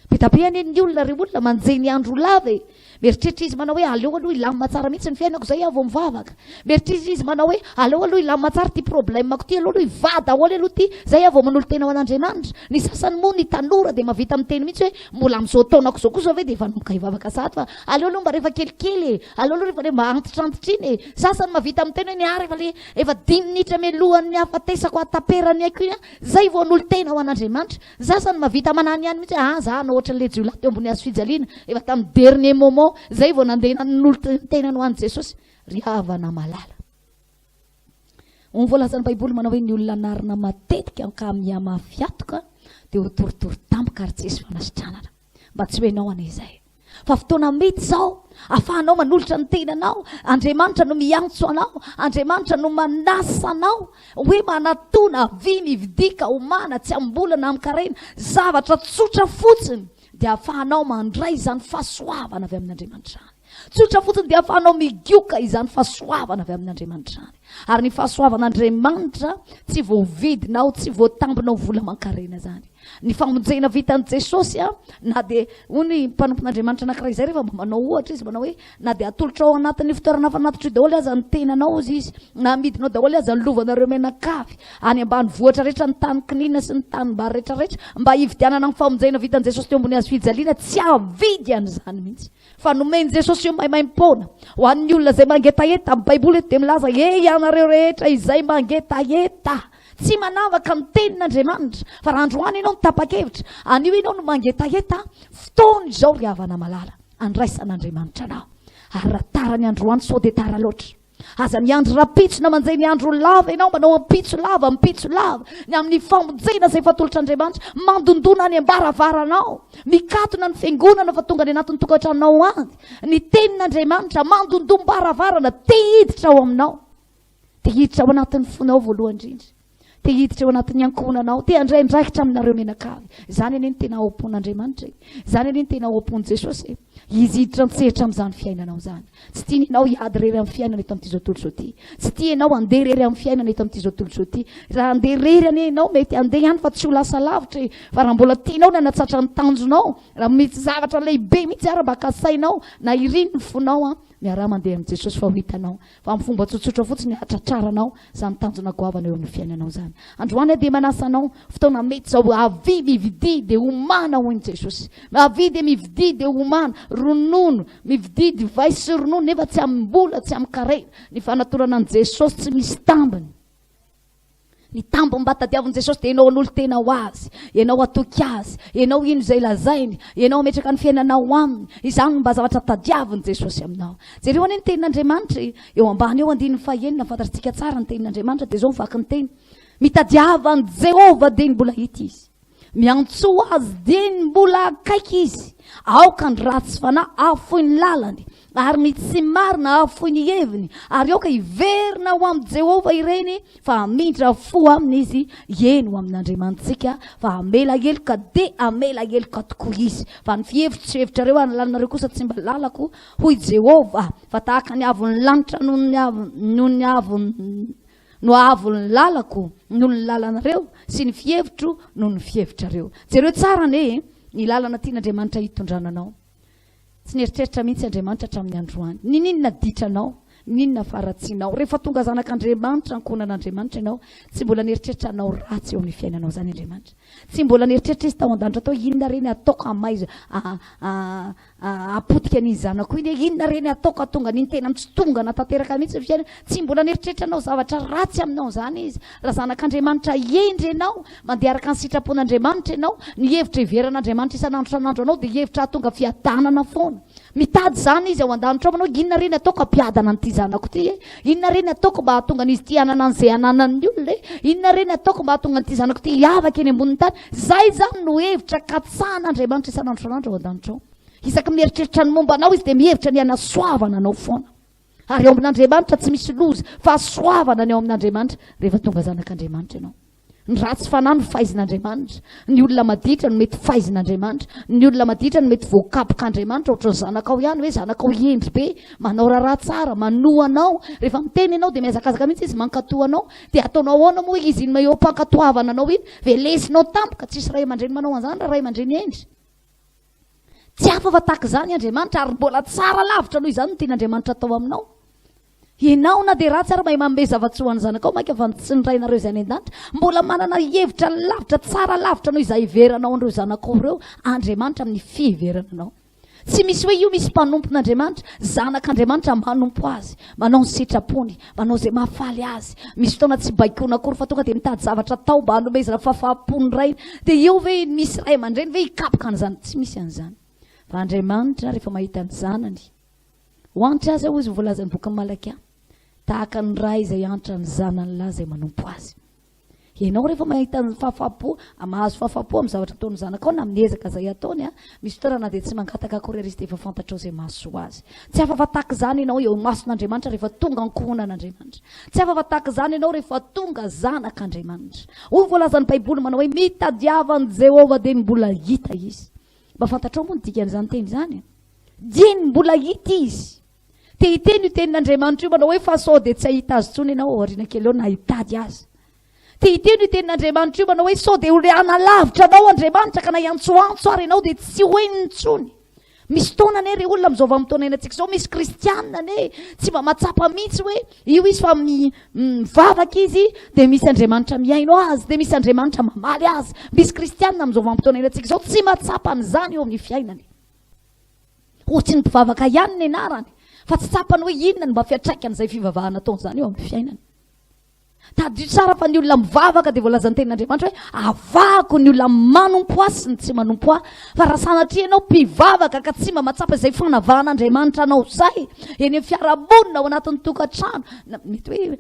petapeany ny olona ry olona manjeny andro lava mieritreritra izy manao hoe aleo aloha ilamina tsara mihitsy ny fiainako zay aho vao mivavaka mieritreritra izy manao hoe aleo aloha ilamina tsara ty problème ako ty aleo aloha ivady aholy aloha ty zay aho vao manolo tena ho an'Andriamanitra ny sasany moa ny tanora dia mavita miteny mihitsy hoe mbola amin'izao taonako zao kosa ve dia efa nomboka hivavaka sady fa aleo aloha mba rehefa kelikely aleo aloha rehefa le mba antitrantitra iny sasany mavita miteny hoe ny ary efa 10 minitra mialohan'ny afatesako ataperany aiko iny zay vao nolo tena ho an'Andriamanitra sasany mavita manany ihany mihitsy hoe zahana ohatran'le jiolahy teo ambony hazo fijaliana efa tamin'ny dernier moment zay vao nandeha nanolo tena ho an'i Jesosy ry havana malala ny voalazan'ny Baiboly manao hoe ny olona narina matetika ka miamafiatoka dia ho toritory tampoka ary tsisy fanasitranana mba tsy hoenao an'izay fa fotoana mety zao afahanao manolotra ny tenanao Andriamanitra no miantso anao Andriamanitra no manasa anao hoe manatona vy mividika homana tsy ambolana amin'ny-karena zavatra tsotra fotsiny dia afahanao mandray izany fahasoavana avy amin'Andriamanitra any tsotra fotsiny dia afahanao migioka izany fahasoavana avy amin'Andriamanitra any ary ny fahasoavan'Andriamanitra tsy voavidinao tsy voatambinao vola aman-karena zany ny famonjena vitan'i Jesosy na dia hoy mpanompon'Andriamanitra anankiray izay rehefa manao ohatra izy manao hoe na dia atolotra ao anatin'ny fitoerana fanatitra daholo aza ny tenanao izy na amidinao daholo aza ny lovanareo menakavy any ambany vohatra rehetra ny tany kinina sy ny tanimbary rehetrarehetra mba hividianana ny famonjena vitan'i Jesosy teo ambony hazo fijaliana tsy avidy an'izany mihitsy fa nomeny Jesosy io maimaimpona ho an'ny olona zay mangetaeta amin'ny Baiboly eto dia milaza ianareo rehetra izay mangetaeta tsy manavaka ny tenin'Andriamanitra fa raha androany ianao nitapa-kevitra anio ianao no mangetaeta fotoana izao ry havana malala andraisan'Andriamanitra anao ary raha tara ny androany sao dia tara loatra aza miandro rapitsona manjay ny andro lava ianao manao ampitso lava ny amin'ny famonjena zay fatolotr'Andriamanitra mandondona any ambaravaranao mikatona ny fiangonana fa tonga ny anatin'ny tokantranonao any ny tenin'Andriamanitra mandondombaravara te hiditra ao aminao te hiditra ao anatin'ny fonao voalohany indrindra te hiditra eo anatin'ny ankonanao te andraindraikitra aminareo menakavy zany anie ny tena ao am-pon'Andriamanitra zany anie ny tena ao am-pon'i Jesosy izy hiditra antsehitra amin'izany fiainanao zany. Tsy tia ianao hiady rery amin'ny fiainana eto amin'ity zao tontolo zao ty. Tsy tia ianao handeha rery amin'ny fiainana eto amin'ity zao tontolo zao ty. Raha handeha rery anie ianao mety handeha ihany fa tsy ho lasa lavitra fa raha mbola tianao na natsatra ny tanjonao, raha misy zavatra lehibe mihitsy arabaka sainao na iriny ny fonao miara mandeha amin'ny Jesosy fa ho hitanao fa amin'ny fomba tsotsotra fotsiny hatratraranao zany tanjona goavana eo amin'ny fiainanao zany. Androany dia manasanao fotoana mety zao avy mivididy homana hoiny Jesosy. Avidy mivididy homana ronono, mivididy vai sy ronono nefa tsy amin'ny mbola tsy amin'ny karera. Ny fanatorana an Jesosy tsy misy tambiny. Ny tambiny mba tadiavin'i Jesosy dia ianao an'olo tena ho azy, ianao atoky azy, ianao ino izay lazainy, ianao ametraka ny fiainanao aminy. Izany mba zavatra tadiavin'i Jesosy aminao. Jereo anie ny tenin'Andriamanitra eo ambany eo andiny fahaenina fantatritsika tsara ny tenin'Andriamanitra dia zao mivaky ny teny. Mitadiavan'i Jehova dia ny mbola hita izy. Miantso azy dia ny mbola akaiky izy. Aoka ny ratsy fanahy afoy ny lalany ary ny tsy marina afoy ny heviny ary aoka hiverina ho amin'ny Jehova ireny fa hamindra fo aminy izy eny ho amin'Andriamantsika fa hamela heloka dia hamela heloka tokoa izy. Fa ny fihevitry reo analalina reo kosa tsy mba lalako hoy Jehova fa tahaka ny avon'ny lanitra no avon'ny lalako no ny lalanareo sy ny fihevitro no ny fihevitrareo. Jereo tsara ne ny lalana tian'Andriamanitra hitondrananao. Tsy nieritreritra mihitsy Andriamanitra hatramin'ny androany. Ninona ditranao, ninona faratsinao. Rehefa tonga zanak'Andriamanitra, ankonan'Andriamanitra ianao, tsy mbola nieritreritra anao ratsy eo amin'ny fiainanao zany Andriamanitra. Tsy mbola nieritreritra izy tao an-danitra tao inona reny ataoko amaiza apotika ny zanako iny, inona reny ataoko atonga ny tena tsy tonga natanteraka mihitsy fiainana. Tsy mbola nieritreritra anao zavatra ratsy aminao zany izy. Raha zanak'Andriamanitra endry ianao, mandeha araka ny sitrapon'Andriamanitra ianao, ny hevitra iveran'Andriamanitra isan'andro san'andro anao dia hevitra atonga fiadanana foana. Mitady zany izy ao an-danitra ao manao, inona reny ataoko ampiadana an'ity zanako ty, inona reny ataoko mba hatonga n'izy ty anana an'izay ananan'ny olona, inona reny ataoko mba hatonga n'ity zanako ty hiavaka eny ambonin'ny tany. Zay zany no hevitra katsahan'Andriamanitra isan'andro san'andro ao an-danitra ao. Isaky mieritreritra ny momba anao izy dia mihevitra ny anasoavana anao foana. Ary ao amin'Andriamanitra tsy misy loza fa soavana ny ao amin'Andriamanitra rehefa tonga zanak'Andriamanitra ianao. Ny ratsy fanahy no faizin'Andriamanitra, ny olona maditra no mety faizin'Andriamanitra, ny olona maditra no mety voakapok'Andriamanitra ohatran'ny zanakao ihany hoe zanakao endry be, manao raha tsara, manoa anao, rehefa miteny ianao dia miazakazaka mihitsy izy mankatoa anao, dia ataonao ahoana moa izy iny eo ampankatoavana anao iny, velesinao tampoka, tsisy ray aman-dreny manao an'izany raha ray aman-dreny endry. Tsy hafa tahaka izany Andriamanitra ary mbola tsara lavitra noho izany no tian'Andriamanitra atao aminao. Ianao na dia ratsy ary mahay manome zava-tsoa ny zanakao maika fa tsy ny rainareo izay any an-danitra. Mbola manana hevitra lavitra tsara lavitra noho izay hiveranao andreo zanakao ireo Andriamanitra amin'ny fiheverananao. Tsy misy hoe io misy mpanompon'Andriamanitra, zanak'Andriamanitra manompo azy, manao ny sitrapony, manao izay mahafaly azy. Misy fotoana tsy baikona akory fa tonga dia mitady zavatra tao mba hanomezana fahafaham-pony rainy. Dia eo hoe misy ray aman-dreny hoe hikapoka an'izany, tsy misy an'izany. Fa Andriamanitra rehefa mahita ny zanany, hoantitra azy ao izy voalazany boky Malaka, tahaka ny ray izay antra ny zanany lahy izay manompo azy. Ianao rehefa mahita ny fahafapo, mahazo fahafapo amin'ny zavatra ataony zanakao na amin'ny ezaka izay ataony, misy fotoana na dia tsy mangataka akory izy dia efa fantatrao izay mahasoa azy. Tsy hafa tahaka izany ianao eo mason'Andriamanitra rehefa tonga ankohonan'Andriamanitra. Tsy hafa tahaka izany ianao rehefa tonga zanak'Andriamanitra. Hoy voalazan'ny Baiboly manao hoe mitadiavan'i Jehova dia ny mbola hita izy. Mba fantatrao moa ny dikan'izany teny izany. Dia ny mbola hita izy. Te hiteny io tenin'Andriamanitra io manao hoe fa sao dia tsy ahita azy tsony ianao aoriana kely eo na hitady azy. Te hiteny io tenin'Andriamanitra io manao hoe sao dia oriana lavitra anao Andriamanitra ka na hiantsoantso ary ianao dia tsy hoeniny intsony. Misy taona ane re olona amin'izao vanim-potoana iainantsika izao, misy kristianina ane tsy mba mahatsapa mihitsy hoe io izy fa mivavaka izy dia misy Andriamanitra miaino azy, dia misy Andriamanitra mamaly azy. Misy kristianina amin'izao vanim-potoana iainantsika izao tsy mahatsapa an'izany eo amin'ny fiainany. Ohatry ny mpivavaka ihany ny anarany. Fa tsy tsapany hoe inona ny mba fiatraikany izay fivavahana taon'izany eo amin'ny fiainany. Tadio tsara fa ny olona mivavaka dia voalazan'ny tenin'Andriamanitra hoe avahako ny olona manompo azy sy ny tsy manompo ahy. Fa raha sanatria ianao mpivavaka ka tsy mba mahatsapa izay fanavahan'Andriamanitra anao izay eny amin'ny fiarahamonina ao anatin'ny tokantrano, mety hoe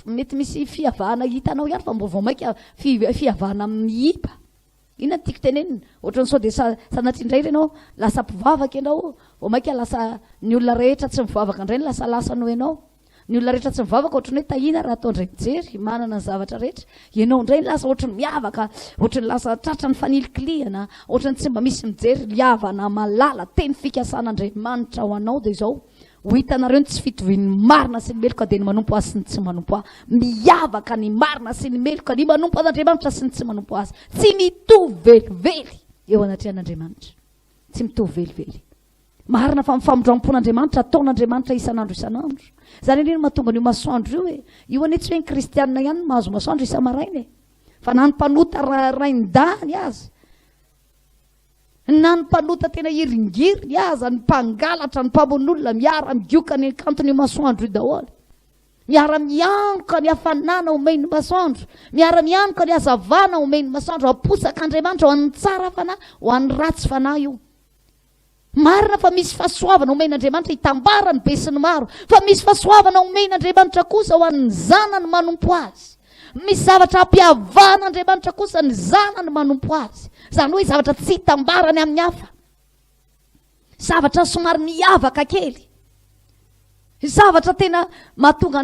mety misy fihavahana hitanao ihany fa mbo vao maika fihavahana mihiba. Inona tiako tenenina? Ohatran'ny sao dia sanatria indray ianao lasa mpivavaka ianao, vao maika lasa ny olona rehetra tsy mivavaka indray lasa noho ianao. ny olona rehetra tsy mivavaka ohatrany hoe tahina raha ataondray mijery manana ny zavatra rehetra ianao indray lasa ohatrany miavaka ohatrany lasa tratra ny fanilikiliana ohatrany tsy mba misy mijery liavana malala teny fikasan'Andriamanitra ho anao dia izao ho hitanareo ny tsy fitovian'ny marina sy ny meloka dia ny manompo azy sy ny tsy manompo azy miavaka ny marina sy ny meloka ny manompo an'Andriamanitra sy ny tsy manompo azy tsy mitovy velively eo anatrehan'Andriamanitra tsy mitovy velively marina fa mifamondram-pon'Andriamanitra ataon'Andriamanitra isan'andro isan'andro zany indrindra mahatonga an'io masoandro io e io anie tsy hoe ny kristianina ihany mahazo masoandro isa-maraina e fa na ny mpanota raindany azy na ny mpanota tena iringiriny aza ny mpangalatra ny mpamon'olona miara migioka ny kantony masoandro io daholo miara mianka ny hafanana omeny masoandro miara mianka ny hazavana omeny masoandro aposak'Andriamanitra ho an'ny tsara fana ho an'ny ratsy fana io marina fa misy fahasoavana omen'Andriamanitra hitambara ny be sy ny maro fa misy fahasoavana omen'Andriamanitra kosa ho an'ny zanany manompo azy misy zavatra ampiavan'Andriamanitra kosa ny zanany manompo azy zany hoe zavatra tsy hitambarany amin'ny hafa zavatra somary miavaka kely zavatra tena mahatonga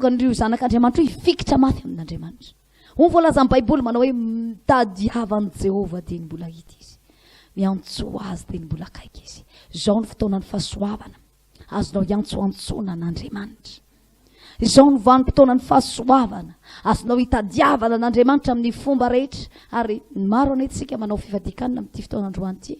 an'ireo zanak'Andriamanitra hoe hifikitra mafy amin'Andriamanitra ho voalazan'ny baiboly manao hoe mitadiavan'i Jehova dia ny mbola hita izy miantso azy dia ny mbola kaiky izy izao ny fotoanany fahasoavana azonao iantsoantsona an'Andriamanitra izao ny vanim-potoanany fahasoavana azonao hitadiavana an'Andriamanitra amin'ny fomba rehetra ary maro anetsika manao fifadiankanina amin'ity fotoanandroany ity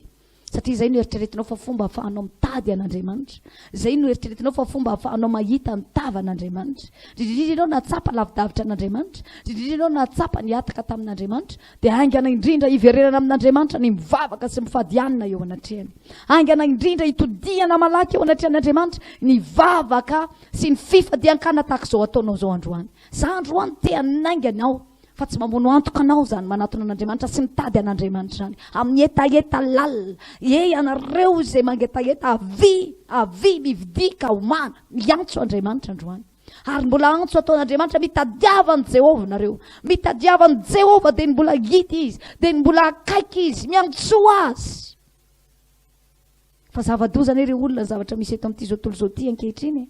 satria zay no eritreretinao fa fomba ahafahanao mitady an'Andriamanitra zay no eritreretinao fa fomba ahafahanao mahita ny tavan'Andriamanitra indrindra ianao natsapa lavidavitra an'Andriamanitra indrindra ianao natsapa niataka tamin'Andriamanitra dia aingana indrindra hivererana amin'Andriamanitra ny mivavaka sy mifadianina eo anatrehany aingana indrindra hitodiana malaky eo anatrehan'Andriamanitra ny vavaka sy ny fifadiankana tahaka izao ataonao zao androany za androany te hanainganao fa tsy mamono antoka anao zany manatona an'Andriamanitra sy mitady an'Andriamanitra zany amin'ny etaeta lalina ianareo izay mangetaheta avy mividika homana miantso Andriamanitra androany ary mbola antso ataon'Andriamanitra mitadiavan'i Jehova nareo mitadiavan'i Jehova dia ny mbola hita izy dia ny mbola akaiky izy miantso azy fa zavadozana ireo olona zavatra misy eto amin'ity zao tontolo zao ity ankehitriny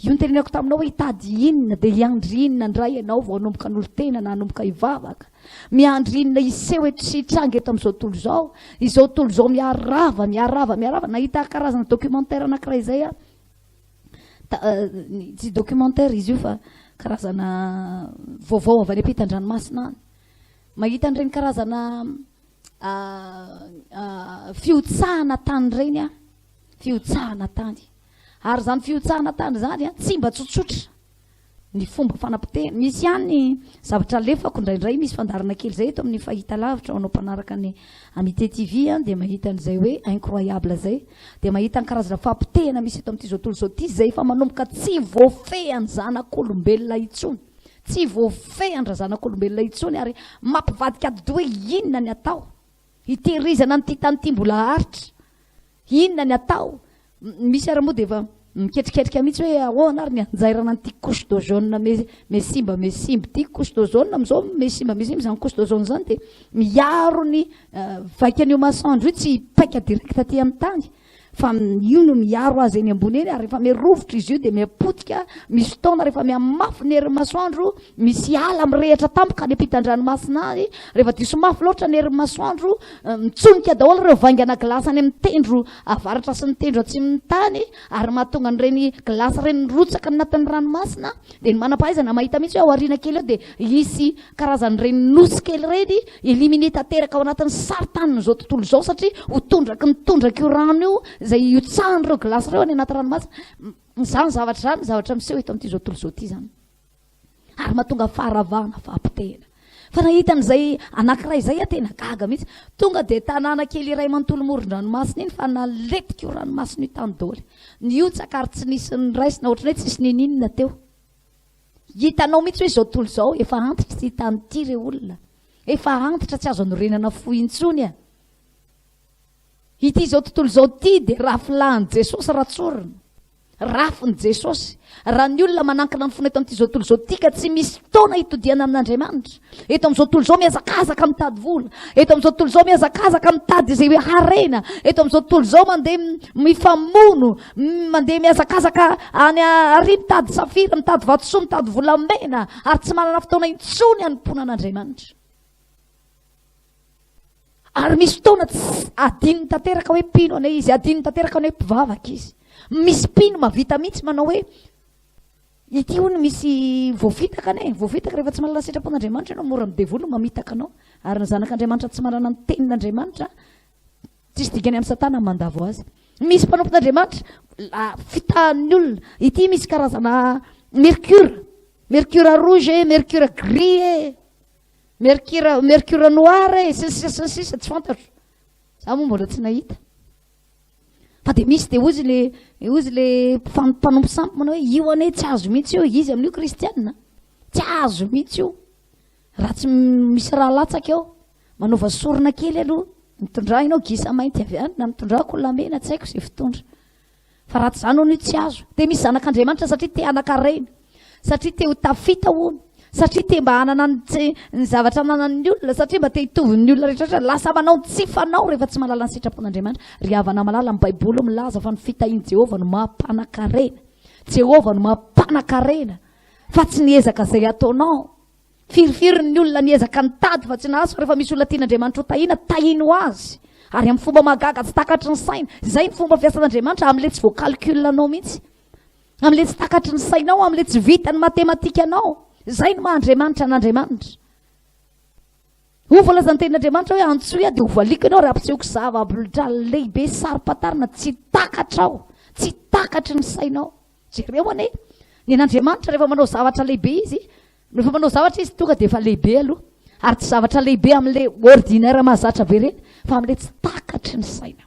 io ny tenenako taminao hoe hitady inona dia hiandry inona ndray ianao vao hanomboka n'olo-tena na hanomboka hivavaka miandry inona iseho eto sy hitranga eto amin'izao tontolo zao izao tontolo zao miarava nahita karazana documentaire anankiray izay tsy documentaire izy io fa karazana vaovao avy any ampitan-dranomasina any mahita an'ireny karazana fiotsahana tany ireny fiotsahana tany ary zany fiotsahana tany zany tsy mba tsotsotra ny fomba fanampitena misy ihany zavatra lefako indraindray misy fandarana kely zay eto amin'ny fahita lavitra anao mpanaraka ny AMITIE TV dia mahita an'izay hoe incroyable zay dia mahita ny karazana fampitena misy eto amin'ity zao tontolo zao ity zay fa manomboka tsy voafehany zanak'olombelona intsony tsy voafehany ra zanak'olombelona intsony ary mampivadika ady hoe inona ny atao hitehirizana nyity tany ity mbola haritra inona ny atao misy ara moa dia efa miketriketrika mihitsy hoe ahoana ary ny anjairana an'ity couche de jaune mesimba ity couche de jaune amin'izao mesimba zany couche de jaune zany dia miaro ny vaika an'io masoandro io tsy hipaika direct aty amin'ny tany fa io no miaro azy eny ambony eny ary rehefa mirovotra izy io dia miapotika misy fotoana rehefa miamafy ny hery masoandro misy ala mirehatra tampoka ny ampitan-dranomasina any rehefa diso mafy loatra ny hery masoandro mitsonika daholo ireo vaingana glasy any amin'ny tendro avaratra sy ny tendro atsimo ny tany ary mahatonga n'ireny glasy ireny rotsaka anatin'ny ranomasina dia ny manam-pahaizana mahita mihitsy hoe ao aoriana kely eo dia hisy karazan'ireny nosy kely ireny elimine tanteraka ao anatin'ny saritany n'izao tontolo izao satria ho tondraky io rano io zay iotsahan'ireo glasy ireo any anaty ranomasina zany zavatra miseho eto amin'ity zao tontolo zao ity zany ary mahatonga faharavana fahampitehana fa nahita n'izay anankiray izay tena gaga mihitsy tonga dia tanàna kely iray manontolo moron-dranomasina iny fa naletika io ranomasina io tany daholo niotsaka ary tsy nisy ny raisina ohatrany hoe tsisy nininona teo hitanao mihitsy hoe zao tontolo zao efa antitra tsy hitanyity ireo olona efa antitra tsy azo anorenana fo intsony ity zao tontolo zao ty dia raha filan'i Jesosy ratsorina rafiny Jesosy raha ny olona manankina ny fona eto amin'ity zao tontolo zao tika tsy misy fotoana hitodiana amin'Andriamanitra. Eto amin'izao tontolo zao miazakazaka mitady vola, eto amin'izao tontolo zao miazakazaka mitady izay hoe harena, eto amin'izao tontolo zao mandeha mifamono, mandeha miazakazaka any ary mitady safira, mitady vatosoa, mitady volamena ary tsy manana fotoana intsony hanompoana an'Andriamanitra. Ary misy fotoana adininy tanteraka hoe mpino ane izy, adininy tanteraka hoe mpivavaka izy. Misy mpino mavita mihitsy manao hoe ity hono misy voavitaka ane, voavitaka rehefa tsy manala sitrapon'Andriamanitra ianao mora midevolo mamitaka anao. Ary ny zanak'Andriamanitra tsy manana ny tenin'Andriamanitra tsisy digany amin'ny satana mandavo azy. Misy mpanompon'Andriamanitra fitahan'ny olona. Ity misy karazana mercure rouge, mercure gris, mercure noir sisa tsy fantatro. Za moa mbola tsy nahita. Fa de misy de ozy le mpanompo sampy manao hoe io ane tsy azo mihitsy io izy amin'io kristianina. Tsy azo mihitsy io. Raha tsy misy raha latsaka eo, manova sorona kely aloha, mitondra ianao gisa mainty avy any na mitondrako lamena tsy haiko izay fitondra. Fa raha tsy zany hono io tsy azo. De misy zanak'Andriamanitra satria te anakarena, satria te ho tafita hono, satria te mba hanana ny zavatra nanan'ny olona, satria mba te hitovy ny olona rehetrarehetra, lasa manao tsy fanao rehefa tsy malala ny sitrapon'Andriamanitra. Ry havana malala amin'ny Baiboly milaza fa ny fitahiany Jehovah no mampanan-karena. Jehovah no mampanan-karena. Fa tsy niezaka izay ataonao. Firifiry ny olona niezaka nitady fa tsy nahazo, rehefa misy olona tian'Andriamanitra ho tahina, tahino azy. Ary amin'ny fomba magaga tsy takatry ny saina. Izay ny fomba fiasan'Andriamanitra amin'ilay tsy voacalculanao mihitsy. Amin'ilay tsy takatry ny sainao, amin'ilay tsy vitany matematikanao. Zay no mahandriamanitra an'Andriamanitra. Ho volazany tenin'Andriamanitra hoe antsoia dia ho valiko ianao raha ampisehoako zava-bolitra lehibe sarom-patarina tsy takatrao, tsy takatry ny sainao. Jereo ane ny an'Andriamanitra rehefa manao zavatra lehibe izy, rehefa manao zavatra izy tonga dia efa lehibe aloha. Ary tsy zavatra lehibe amin'ilay ordinaire mahazatra be reny, fa amin'ilay tsy takatry ny saina.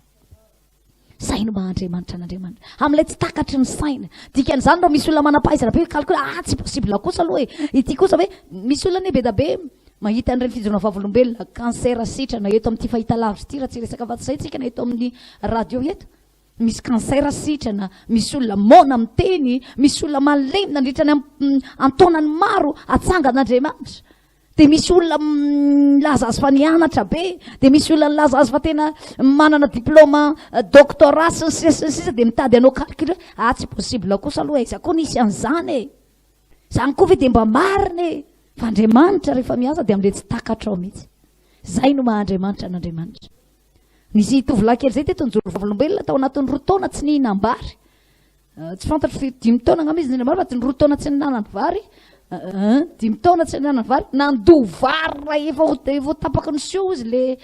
Saina mahandriamanitra an'Andriamanitra. Amin'ilay tsy takatry ny saina. Dikan'izany raha misy olona manam-pahaizana be calcul, tsy possible kosa aloha e. Ity kosa hoe misy olona be da be mahita an'ireny fijoroana vavolombelona, cancer sitrana eto amin'ity fahitalavitra ity, raha tsy resaka fa tsy tsika na eto amin'ny radio eto. Misy cancer sitrana, misy olona mona miteny, misy olona malemy nandritra ny antonany maro atsanga an'Andriamanitra. De misy olona laza azy fa nianatra be, de misy olona laza azy fa tena manana diplôma doctorat sy ny sisa de mitady anao calcul hoe tsy possible kosa aloha izy koa nisy an'izany e. Zany koa ve de mba marina e. Fa Andriamanitra rehefa miasa de amin'ilay tsy takatra ao mihitsy. Zay no mahandriamanitra an'Andriamanitra. Nisy tovolahy kely zay teto nijoro vavolombelona tao anatin'ny 2 taona tsy nihinam-bary. Tsy fantatro 5 taona ngamba izy nihinam-bary fa 2 taona tsy nihinana vary. 5 taona tsy nihinana vary, nandoa vary efa tapaka ny sio izy le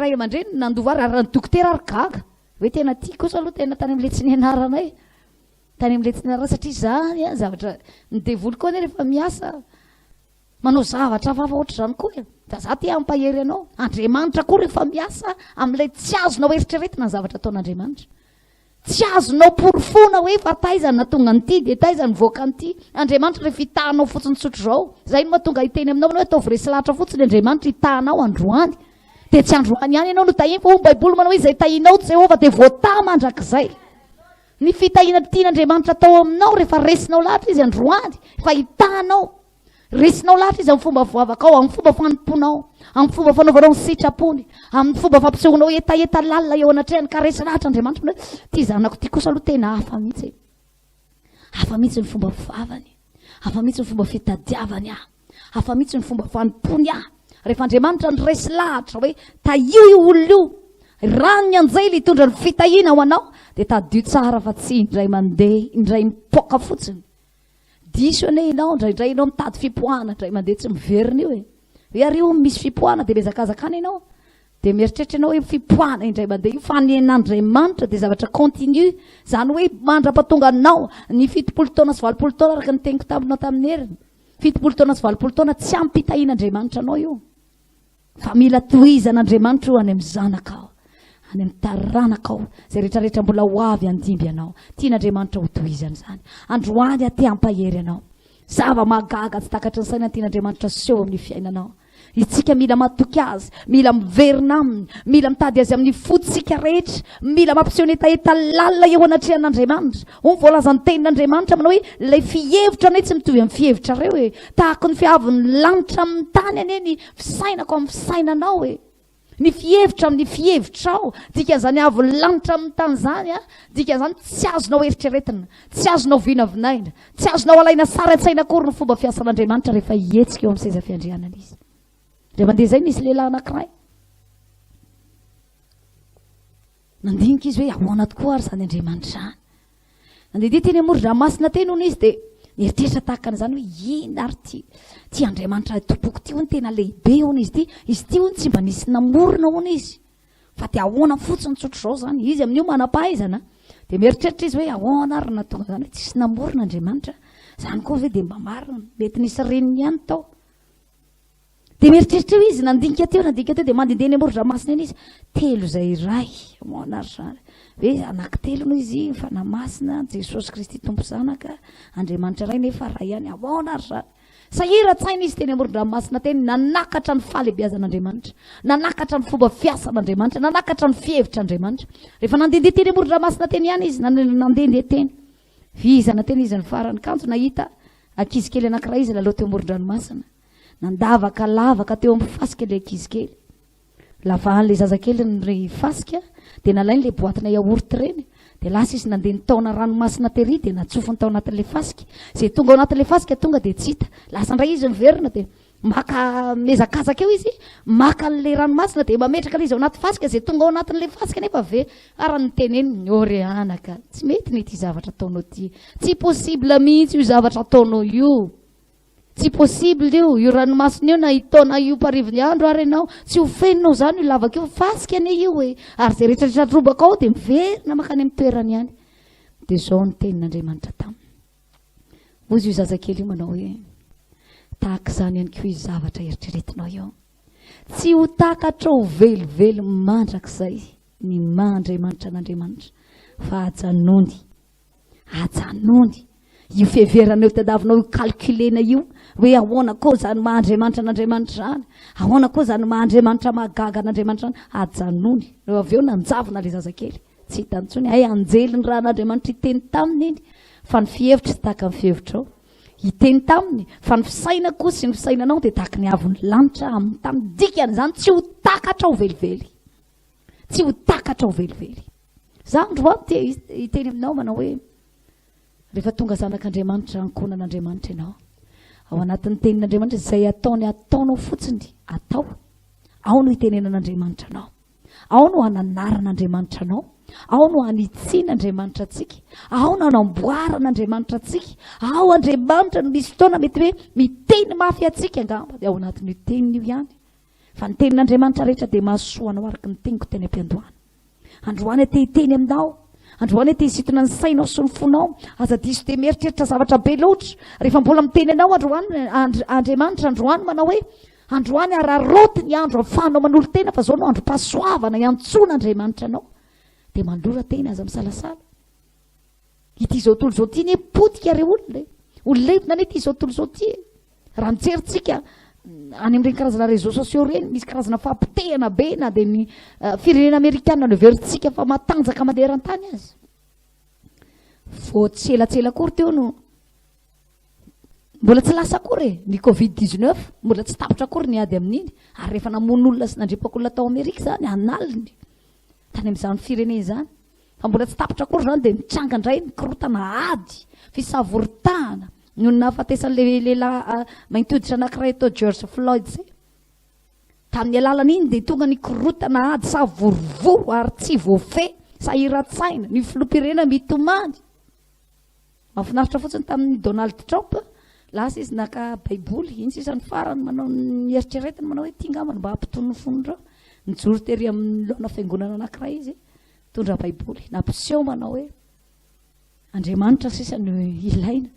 ray aman-dreny nandoa vary ary ny dokotera ary gaga. Hoe tena tia kosa aloha tena tany amin'ilay tsy nianaranay. Tany amin'ilay tsy nianarana satria zany zavatra ny devoly koa ane rehefa miasa manao zavatra hafahafa ohatr'izany koa. Da za te hampahery anao. Andriamanitra koa rehefa miasa amin'ilay tsy azonao eritreretina ny zavatra ataon'Andriamanitra. Tsy azonao porofona hoe fa taizany natonga an'ity de taizany voaka an'ity. Andriamanitra rehefa hitahanao fotsiny tsotro zao. Zay no mahatonga hiteny aminao hoe ataovy resy lahatra fotsiny Andriamanitra hitahanao androany. De tsy androany ihany ianao no tahiny fa Baiboly manao hoe izay tahinao Jehovah de voatah mandrakizay. Ny fitahina tian'Andriamanitra atao aminao rehefa resinao lahatra izy androany, fa hitahanao. Resinao lahatra izy amin'ny fomba voavakao, amin'ny fomba fanomponao, amin'ny fomba fanaovanao ny sitrapony, amin'ny fomba fampisehoanao etaeta lalina eo anatrehany ka resy lahatra Andriamanitra hoe ty zanako ty kosa aloha tena hafa mihitsy. Hafa mihitsy ny fomba vavany, hafa mihitsy ny fomba fitadiavany, hafa mihitsy ny fomba fanompony. Rehefa Andriamanitra ny resy lahatra hoe taio io olona io, rano ny anjely hitondra ny fitahina ho anao, de tadio tsara fa tsy indray mandeha, indray mipoaka fotsiny. Diso ane ianao, indraindray ianao mitady fipoahana, indray mandeha tsy miverina io e. Hoe ary io misy fipoahana de mezakazakana ianao. De mieritreritra ianao hoe fipoahana indray mandeha io fa ny an'Andriamanitra de zavatra continue. Zany hoe mandra-pahatonga anao ny 70 taona sy 80 taona araka ny teniko taminao tamin'ny heriny. 70 taona sy 80 taona tsy ampitahin'Andriamanitra anao io. Fa mila tohizan'Andriamanitra io any amin'ny zanakao, any amin'ny taranakao, zay rehetrarehetra mbola ho avy andimby ianao. Tian'Andriamanitra ho tohizany zany. Androany te hampahery anao. Zava-magaga tsy takatry ny saina tian'Andriamanitra seho amin'ny fiainanao. Itsika mila matoky azy, mila miverina aminy, mila mitady azy amin'ny fotsika rehetra, mila mampiseho ny etaeta lalina eo anatrehan'Andriamanitra. Hoy voalazan'ny tenin'Andriamanitra manao hoe ilay fihevitra anay tsy mitovy amin'ny fihevitra reo e. Tahaka ny fihavin'ny lanitra amin'ny tany ane ny fisainako amin'ny fisainanao e. Ny fihevitra amin'ny fihevitrao, dikan'izany avy lanitra amin'ny tany zany a, dikan'izany tsy azonao eritreretina, tsy azonao vinavinaina, tsy azonao alaina sara an-tsaina akory ny fomba fiasan'Andriamanitra rehefa hihetsika eo amin'ny seza fiandrianana izy. Dia mandeha zay nisy lehilahy anankiray. Nandinika izy hoe ahoana tokoa ary zany Andriamanitra zany. Nandeha dia teny amoron-dranomasina teny hono izy dia nieritreritra tahaka an'izany hoe ina ary ty Andriamanitra tompoko ty hono tena lehibe hono izy ty hono tsy mba nisy namorona hono izy. Fa te ahoana fotsiny tsotro zao zany. Izy amin'io manam-pahaizana. Dia mieritreritra izy hoe ahoana ary natonga zany hoe tsisy namorona Andriamanitra. Zany koa ve dia mba marina, mety nisy reniny ihany tao. Dia mieritreritra eo izy nandinika teo dia mandehandeha eny amoron-dranomasina eny izy. Telo zay iray, ahoana ary zany. Hoe anankitelo no izy fanamasina Jesosy Kristy tompo zanaka, Andriamanitra iray nefa ray ihany, ahoana ary zany. Sahira-tsaina izy teny amoron-dranomasina teny, nanakatra ny fahalebiazan'Andriamanitra, nanakatra ny fomba fiasan'Andriamanitra, nanakatra ny fihevitr'Andriamanitra. Rehefa nandehandeha teny amoron-dranomasina teny ihany izy, nandehandeha teny. Vizana teny izy ny farany kanto nahita ankizy kely anankiray izy lalao teo amoron-dranomasina. Nandavaka lavaka teo amin'ny fasika ilay ankizy kely. Lavahan'ilay zazakely ny fasika, dia nalainy ilay boatina yaourt reny. Dia lasa izy nandeha nitaona ranomasina tery dia natsofony tao anatin'ilay fasika. Izay tonga ao anatin'ilay fasika tonga dia tsy hita. Lasa ndray izy miverina dia maka mezakazaka eo izy, maka an'ilay ranomasina dia mametraka izy ao anaty fasika. Izay tonga ao anatin'ilay fasika nefa ve ary niteneny ore anaka, tsy mety ny ity zavatra ataonao ty. Tsy possible mihitsy io zavatra ataonao io. Tsy possible io ranomasina io na hitaona io parivony andro ary ianao tsy ho feninao zany io lavaka io fasika ane io e. Ary zay rehetrarehetra drobaka ao dia miverina makany amin'ny toerany ihany. Dia zao ny tenin'Andriamanitra taminy. Hoy io zazakely io manao hoe tahaka izany ihany koa izy zavatra eritreretinao io. Tsy ho takatra ho velively mandrakizay ny maha-Andriamanitra an'Andriamanitra fa ajanony. Io fiheveranao tadavinao io calculena io hoe ahoana koa zany maha-Andriamanitra an'Andriamanitra zany, ahoana koa zany maha-Andriamanitra mahagaga an'Andriamanitra zany, ajanony. Rehefa avy eo nanjavona ilay zazakely, tsy hitany intsony ay anjely ny raha an'Andriamanitra hiteny taminy iny, fa ny fihevitra tsy tahaka ny fihevitrao. Hiteny taminy fa ny fisaina koa sy ny fisainanao dia tahaka ny avy ny lanitra amin'ny tany. Dikan'izany tsy ho takatra ho velively, tsy ho takatra ho velively. Zany roa hiteny aminao manao hoe rehefa tonga zanak'Andriamanitra ankonan'Andriamanitra ianao, ao anatin'ny tenin'Andriamanitra izay ataonao fotsiny atao. Ao no hitenenan'Andriamanitra anao, ao no hananaran'Andriamanitra anao, ao no hanitsian'Andriamanitra antsika, ao no hanamboaran'Andriamanitra antsika, ao Andriamanitra no misy fotoana mety hoe miteny mafy antsika angamba dia ao anatin'io tenin'io ihany. Fa ny tenin'Andriamanitra rehetra dia mahasoanao araka ny teniko teny am-piandohana. Androany te hiteny aminao, androany te hisintona ny sainao sy ny fonao, aza diso dia mieritreritra zavatra be loatra. Rehefa mbola miteny anao Andriamanitra androany manao hoe androany araroty ny andro ahafahanao manolo tena fa zao no andro pasoavana iantson'Andriamanitra anao. Dia mandora tena aza misalasala. Ity zao tontolo zao ty ne potika re olona ne ty zao tontolo zao ty. Raha mijeritsika any amin'ireny karazana réseaux sociaux reny, misy karazana fampitehana be na dia ny firenena amerikana no veritsika fa matanjaka maneran-tany azy. Vao tselatsela akory teo no mbola tsy lasa akory ny Covid-19, mbola tsy tapitra akory ny ady amin'iny. Ary rehefa namono olona sy nandriapaka olona tao Amerika zany analiny tany amin'izany firenena izany, fa mbola tsy tapitra akory zany dia nitranga indray nikorotana ady, fisavoritahana noho ny nahafatesan'ilay lehilahy mainty hoditra anankiray atao George Floyd zay. Tamin'ny alalan'iny dia tonga nikorotana ady sa vorovoro ary tsy voafehy, sahira-tsaina, ny filoham-pirenena mitomany. Mahafinaritra fotsiny tamin'ny Donald Trump, lasa izy naka baiboly, iny sisa ny farany manao ny eritreretiny manao hoe tia ngambany mba hampitony ny fonindreo. Nijoro tery amin'ny loana fiangonana anankiray izy, tondra baiboly, nampiseho manao hoe Andriamanitra sisa no ilaina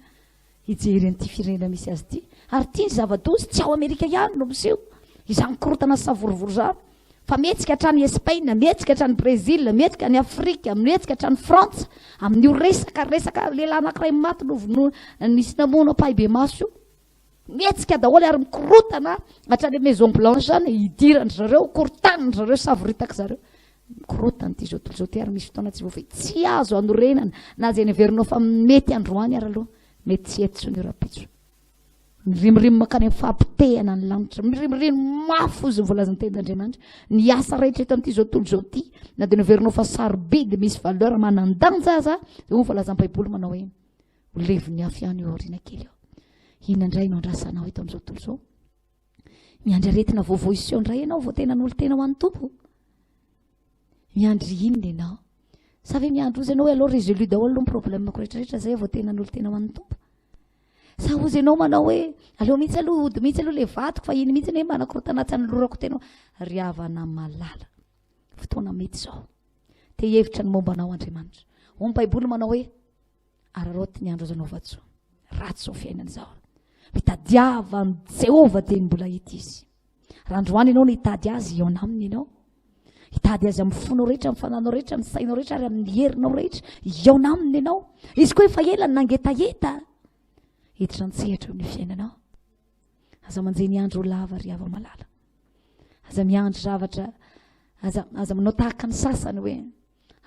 hijery an'ity firenena misy azy ity. Ary tia ny zava-dozy tsy ao Amerika ihany no miseho izany korotana sy savorovoro zany, fa mihetsika hatrany Espaina, mihetsika hatrany Brezila, mihetsika ny Afrika, mihetsika hatrany Frantsa. Amin'io resaka lehilahy anankiray maty no nisy namono pahibe maso io. mihetsika daholo ary mikorotana hatrany maison blanche zany idirandry zareo kortaniny zareo savoritaka zareo mikorotana ty zao tontolo zao ty ary misy fotoana tsy voafehy tsy azo anorenana na zay neverinao fa mety androany ary aloha mety tsy etso ny rapitso mirimirimy makany amin'ny fampitehana ny lanitra mirimirimy mafo izy voalazany ten'Andriamanitra ny asa rehetra eto amin'ity zao tontolo zao ty na de neverinao fa sarobidy misy valeur manandanja aza zay ho voalazany baiboly manao hoe oleviny afy ihany eo aoriana kely eo ina indray no andrasanao eto amin'izao tontolo zao miandry aretina vaovao iseo indray ianao vao tena n'olo tena ho an'ny tompo miandry inona ianao sa ve miandry ozy ianao hoe aloha résolu daholo aloha ny problème rehetrarehetra zay vao tena n'olo tena ho an'ny tompo sa ozy ianao manao hoe aleo mihitsy aloha ody mihitsy aloha le vatiko fa iny mihitsy hoe manakorotanatsy ny lorako tena ry havana malala fotoana mety zao te hevitra ny mombanao Andriamanitra ho ny baiboly manao hoe araroty ny andro azanao vatso ratsy zao fiainana zao mitadiava ny Jehova de ny mbola hita izy raha androany ianao no hitady azy eo aminy ianao hitady azy amin'ny fonao rehetra amin'ny fananao rehetra amin'ny sainao rehetra ary amin'ny herinao rehetra eo aminy ianao izy koa efa ela nangetaheta hiditra antsehatra amin'ny fiainanao aza manjeny andro lava ry hava malala aza miandry zavatra aza manao tahaka ny sasany hoe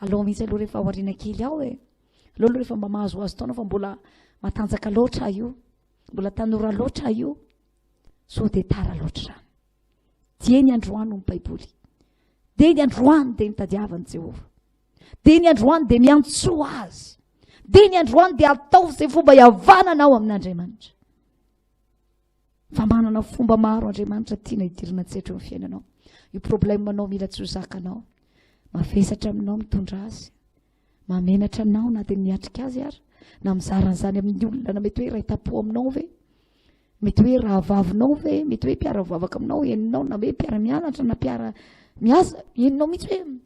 aloha mihitsy aloha rehefa aoriana kely ao hoe aloha aloha rehefa mba mahazoazo taona fa mbola matanjaka loatra io mbola tanora loatra io so de tara loatra de ny androany ny baiboly de ny androany de nitadiavany Jehova de ny androany de miantso azy de ny androany de atao zay fomba hiavananao amin'Andriamanitra fa manana fomba maro Andriamanitra tiana hidirina tsetra amin'ny fiainanao io problème anao mila tsy ho zakanao mavesatra aminao mitondra azy mamenatra aminao na de miatrika azy ary na mizaran'izany amin'ny olona na mety hoe raha-tapo aminao ve mety hoe raha vavinao ve mety hoe mpiara vavaka aminao eninao na hoe mpiara mianatra na mpiara miasa eninao mihitsy hoe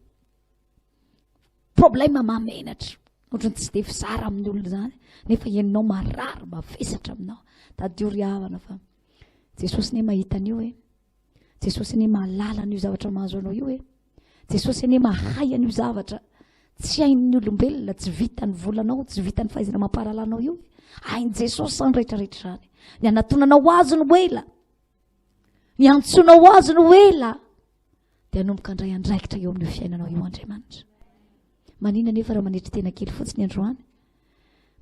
problème mamenatra ohatrany tsy de fizara amin'ny olona zany nefa eninao marary mavesatra aminao tadio ry havana fa Jesosy ne mahita an'io hoe Jesosy ne mahalala an'io zavatra mahazo anao io hoe Jesosy ne mahay an'io zavatra tsy hain'ny olombelona tsy vitany volanao tsy vitany fahaizana mampahalalanao io hainy Jesosy zany rehetrarehetra zany ny anatonanao azy no ela ny antsonao azy no ela de anomboka andray andraikitra eo amin'ny fiainanao io Andriamanitra manina nefa raha manetry tena kely fotsiny androany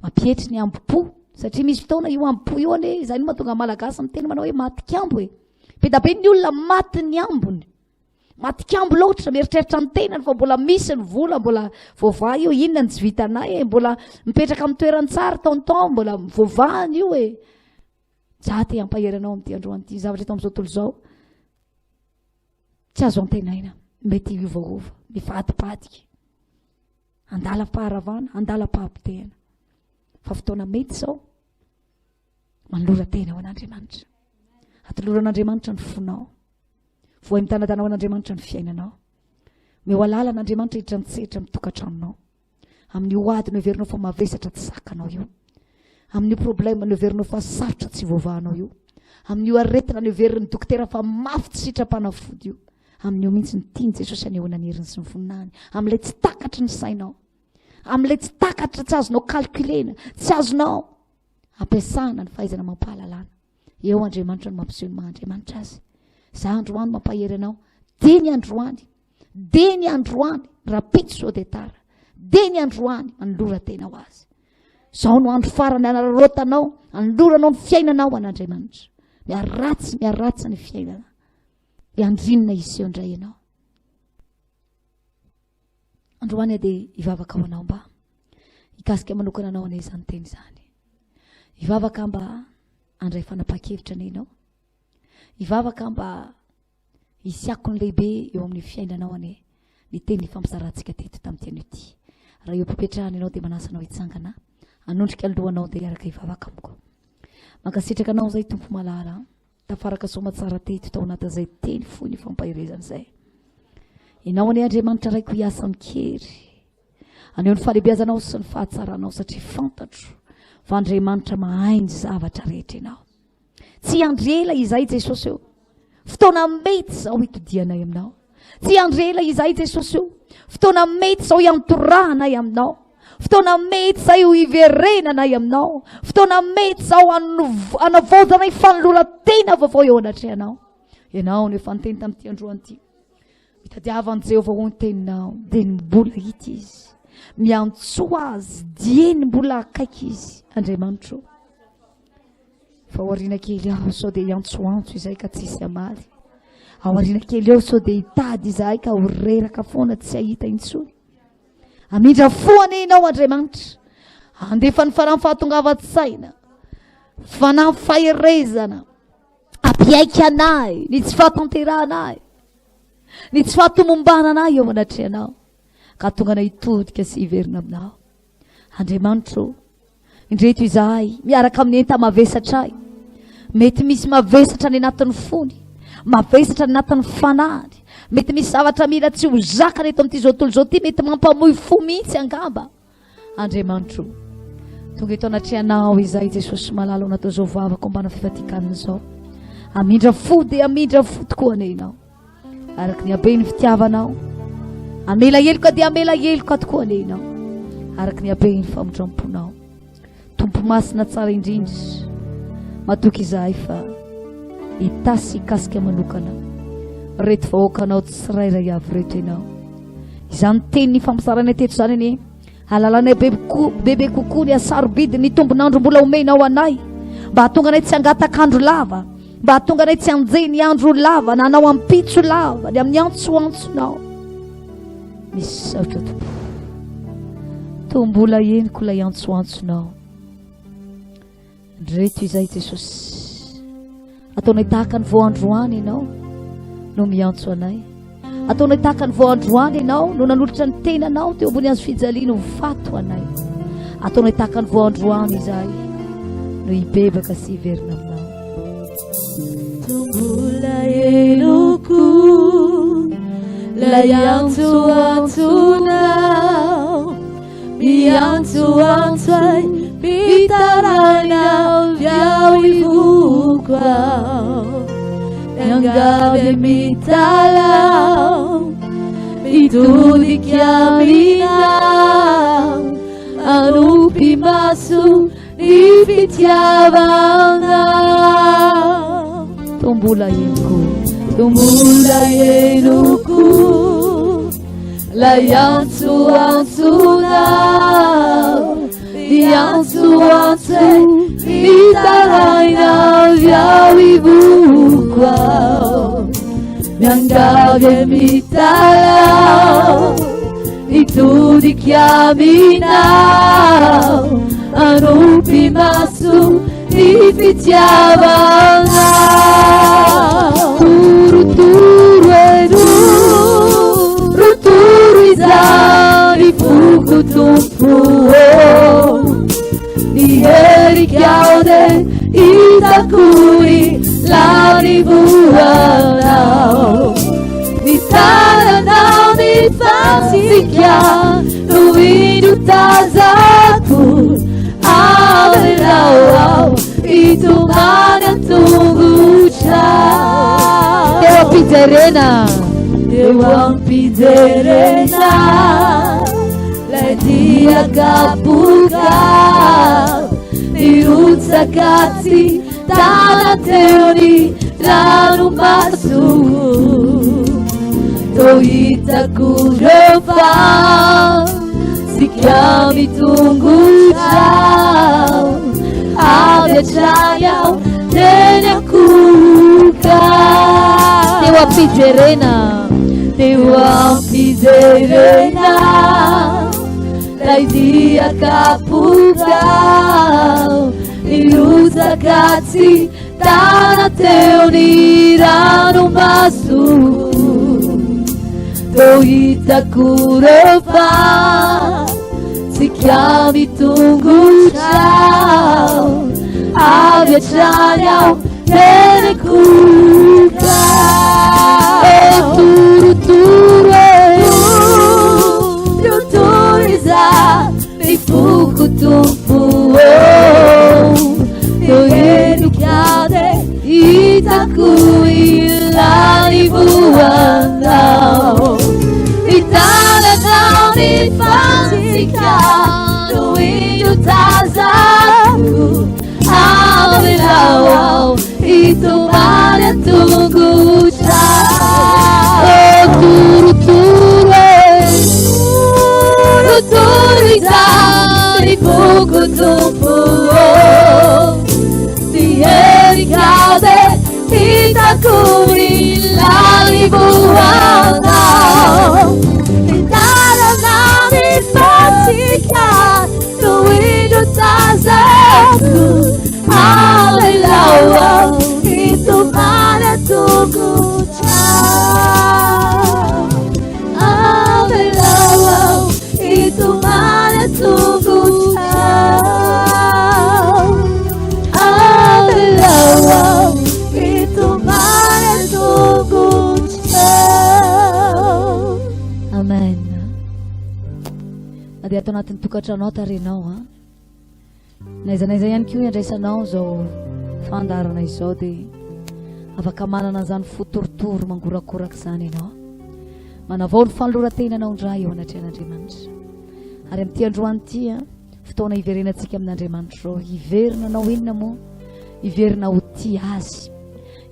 mampietry ny ambopo satria misy fotoana io ambopo io ane zany mahatonga malagasy miteny manao hoe matikambo e be da be ny olona maty ny ambony matikambo loatra mieritreritra ny tenany fa mbola misy ny vola mbola voava io inona ny tsy vitanay mbola mipetraka amin'ny toerany tsara taontaon mbola voavahany io e za te hampaheranao amin'ity androany ity zavatra eto amin'izao tontolo zao tsy azo antenaina mety iovaova mivadipadika andala-paharavana andala-pahampitehana fa fotoana mety zao manolora tena ho an'Andriamanitra atoloran'Andriamanitra ny fonao voay mitanatana ho an'Andriamanitra ny fiainanao meo alala n'Andriamanitra hiditra nitsehitra mitokantranonao amin'ny oady no heverinao fa mavesatra tsy zakanao io amin'ny problème no heverinao fa sarotra tsy voavahanao io amin'ny aretina no heverin'ny dokotera fa mafy tsy sitrapanafody io amin'io mihitsy ny tiany Jesosy anehoana ny heriny sy ny voninahiny amin'ilay tsy takatry ny sainao amin'ilay tsy takatra tsy azonao calculena tsy azonao ampiasana ny fahaizana mampahalalana eo Andriamanitra no mampiseho ny mahandriamanitra azy za androany mampahery anao de ny androany rapitso sao de tara de ny androany manolora tena ho azy zao no andro farany anararotanao anoloranao ny fiainanao an'Andriamanitra miaratsy ny fiainana andrinina iseo indray ianao androany de hivavaka ho anao mba hikasika manokana anao anay izany teny izany hivavaka mba andray fanapa-kevitra anenao hivavaka mba hisiako ny lehibe eo amin'ny fiainanao ane ny teny fampizarantsika teto tamin'ity anio ity raha eo mpipetrahana ianao de manasanao hitsangana anondrika alohanao de hiaraka hivavaka amiko mankasitraka anao zay tompo malala tafaraka somatsara teto tao anatin'izay teny foy ny fampahirezana zay ianao ane Andriamanitra raiko hiasa mikery aneo ny fahalehibeazanao sy ny fahatsaranao satria fantatro fa Andriamanitra mahay ny zavatra rehetra ianao tsy andrela izay Jesosy eo fotoana mety zao hitodianay aminao tsy andrela izay Jesosy eo fotoana mety zao hiantorahanay aminao fotoana mety zay ho iverenanay aminao, fotoana mety zao anavaozanay fanoloran-tena vaovao eo anatrehanao. Ianao no efa niteny tamin'ity androany ity, mitadiavan'i Jehovah ho ny teninao dia ny mbola hita izy, miantso azy dieny mbola akaiky izy. Andriamanitro, fa aoriana kely aho sao dia hiantsoantso izay ka tsisy amaly, aoriana kely eo sao dia hitady izahay ka ho reraka foana tsy hahita intsony. Amindra foana ianao Andriamanitra, andefa ny fanahy fahatongavan-tsaina, fanahy faherezana, ampiaiky anay ny tsy fahatanteranay, ny tsy fahatomombananay eo anatrehanao, ka tonga anay hitodika sy hiverina aminao. Andriamanitro, indreto izahay miaraka amin'ny enta mavesatra ay, mety misy mavesatra ny anatin'ny fony, mavesatra ny anatin'ny fanahany, mety misy zavatra mila tsy ho zakana eto amin'ity zao tontolo zao ty, mety mampamoy fo mihitsy angamba. Andriamanitro, tonga eto anatrehanao izahay Jesosy malala natao zao vavaka ambana fifadiankanina zao, amindra fo dia amindra fo tokoa anenao, araky ny habe ny fitiavanao, amela heloka dia amela heloka tokoa anenao, araky ny habe ny famondramponao. Tompo masina tsara indrindra, matoky izahay fa hitasy hikasika manokana reto vahoakanao tsirairay avy reto ianao. Izany teny ny fampisaranay teto zany anie, halalana bebe kokoa ny asarobidy ny tombonandro mbola omenao anay, mba hatonga anay tsy hangatak'andro lava, mba hatonga anay tsy hanjeny ny andro lava, na anao ampitso lava ny amin'ny antsoantsonao. Misy saotra tombola eniko ilay antsoantsonao. Reto izay Jesosy, ataonay tahaka ny voandroany ianao no miantso anay, ataonay tahaka ny voandroany ianao no nanolotra ny tenanao teo ambony azo fijaliana ho fato anay, ataonay tahaka ny voandroany izahay no hibebaka sy hiverina aminao. Tombola enoko lay antsoantsonao, miantsoantso ay pitarainao viao ivoko ao, miangavy mitalao, mitodiky aminao, anompy maso ny fitiavanao. Tombola enoko, tombola enoko lay antsoantsonao, miantsoantso mitarainao viao ivoko ao, miangavy mitalao, mitodiky aminao, anompy maso ny fitiavanao. Turuturu enu, ruturu izay fuku tumpuo, ni erikiaude itakuri lani buanao, ni tananao ni fansikia nuidu tazaku abenao itu mana tunggu cha. Dewa Pizzerena, Dewa Pizzerena, la dia kapuka, niutsa kati tana teoni lanu masu, toita kurefa, sikiami tunggu chao, ave chayao tenya kuka. Dewa Pizzerena, Dewa Pizzerena, la dia kapuka, niluza kati tana teoni rano masu, toita kurefa, sikiami tunggu chao, avya chanyao tene kuka. Tuturiza mifuku tumpuo, yoyenu kyade itakuilani buanao, itana nao nifansika Abelau itu mana tunggu Autorizar e pouco tempo Tieni cade e da curi la ribuana E dalla nave fatica tu indo tazetu Abelau itu mana tunggu Abelau itu mana tunggu Abelau itu mana tunggu Amen. Na dia atao anatin'ny tokantranao tarinao ha. Naiza ihany koa iandraisanao zao fandarana izao dia afaka manana zany fotorotoro mangorakoraka zany ianao. Manavao ny fanoloran-tenanao indray eo anatrehan'Andriamanitra. Ary amin'ity androany ity fotoana hiverenantsika amin'Andriamanitra zao. Hiverina anao inona moa? Hiverina ho tia azy.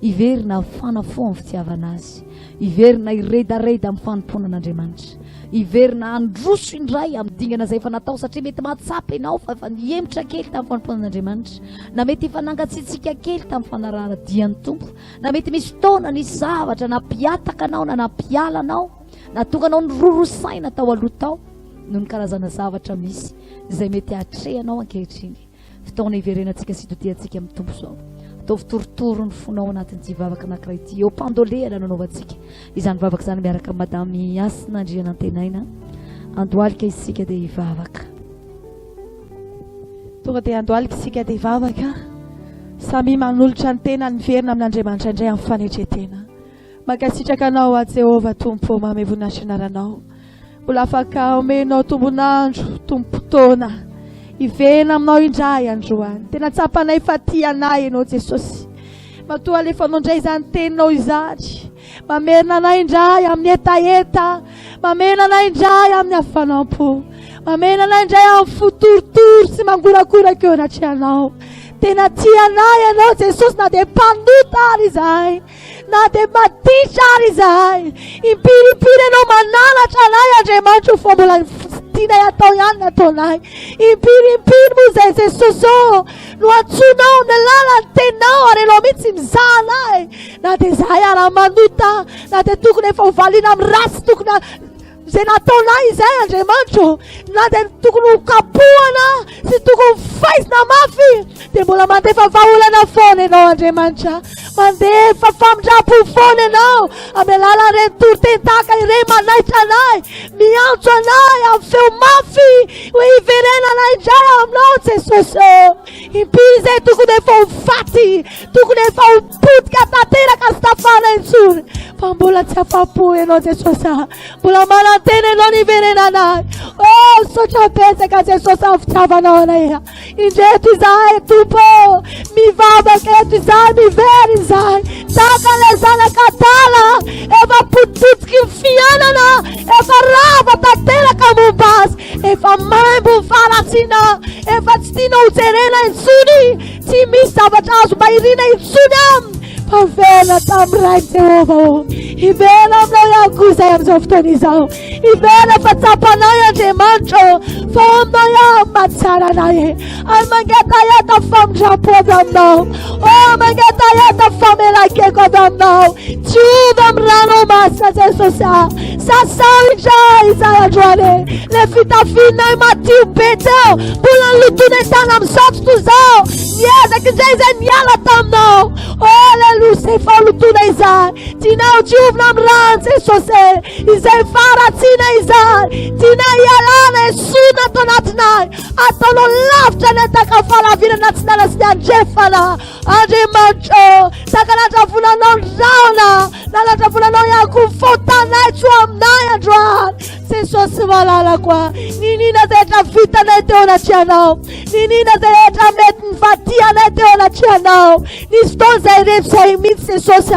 Hiverina fanafo amin'ny fitiavana azy. Hiverina iredareda amin'ny fanompoana an'Andriamanitra. Hiverina androso indray amin'ny dingana izay efa natao satria mety mahatsapa ianao fa efa niemitra kely tamin'ny fanompoana an'Andriamanitra. Na mety efa nangatsiatsika kely tamin'ny fanarahana dian'ny tompo. Na mety misy fotoana nisy zavatra nampiataka anao na nampiala anao. Natonga anao nirorosaina tao aloha tao noho ny karazana zavatra misy izay mety hatrehanao ankehitriny. Fotoana hiverenantsika sy totiantsika amin'ny tompo zao. Atao fitorotoro ny fonao anatin'ity vavaka anankiray ity. Eo mpandolehana nanaovantsika izany vavaka izany miaraka madamy Asina Andrianantenaina. Andohalika isika dia hivavaka. Tonga dia andohalika isika dia hivavaka. Samy manolotra ny tena ny verina amin'Andriamanitra indray amin'ny fanetretena. Mankasitraka anao a Jehova tompo mamy voninahitry mbola afaka omenao tombonandro tompo-potoana ivena aminao indray androany. Tena tsapanay fa tia anay ianao Jesosy. Matoa alefa anao indray izany teninao izany. Mamerina anay indray amin'ny etaeta. Mamerina anay indray amin'ny hafanampo. Mamerina anay indray amin'ny fotorotoro sy mangorakoraka eo anatrehanao. Tena tia anay ianao Jesosy na dia mpanota ary izay. Na dia matitra ary izay. Impiripiry ianao manalatra anay Andriamanitra fa mbola tianay atao ihany nataonay. Impiripiry moa izay Jesosy no antsoinao amin'ny lalany tenao ary ianao mihitsy mizaha anay. Na dia izay ary manota. Na dia tokony efa hovaliana amin'ny rasy tokony izay nataonay izay Andriamanitra. Na dia tokony ho kapohana sy tokony faizina mafy. Dia mbola mandefa vahaolana foana ianao Andriamanitra. Mandefa famindrampo foana ianao amin'ny alalan'ireny toro-tentaka ireny manaitra anay. Miantso anay amin'ny feo mafy hoe hiverena anay indray aminao Jesosy. Impiry izay tokony efa ho faty. Tokony efa ho potika tanteraka sy tafana intsony. Fa mbola tsy afa-po ianao Jesosy. Mbola manantena ianao ny hiverena anay. Sotra betsaka Jesosy amin'ny fitiavanao anay. Indreto izahay tompo. Mivavaka eto izahay mivery izahay. Taka ilay zanak'Adala. Efa potipotiky ny fiainana. Efa rava tanteraka momba azy. Efa maimbo ny faharatsiana. Efa tsy tiana ho jerena intsony. Tsy misy zavatra azo bahirina intsony aminy. Fa hiverina tamin'iray Jehova. Hiverina aminao ihany koa izay amin'izao fotoana izao. Hiverina fa tsapanay Andriamanitra. Fa aminao ihany mahatsara anay. Ary mangetaheta famindrampo avy aminao. Mangetaheta famelan-keko avy aminao. Diovy amin'ny rano masina Jesosy. Sasao indray izay androany. Le fitafianay madio be teo. Mbola nilotona entana amin'izao tontolo izao. Niezaka indray izay niala taminao. Aleluia izay faholotona izay. Tianao diovina amin'ny rano Jesosy. Izay faharatsiana izay. Tianao hialana esoina ato anatinay. Ataonao lavitra ny ataka fahalavirana tsy nala sy ny andrefana. Andriamanitra, takanatra vonanao ny raona. Nalatra vonanao ihany koa fotanay tsy ho aminay androany. Jesosy malalako. Ninina izay rehetra vitanay teo anaty anao, ninina zay rehetra mety nivadianay teo anaty anao. Nisy fotoana zay rehetra zay mihitsy Jesosy,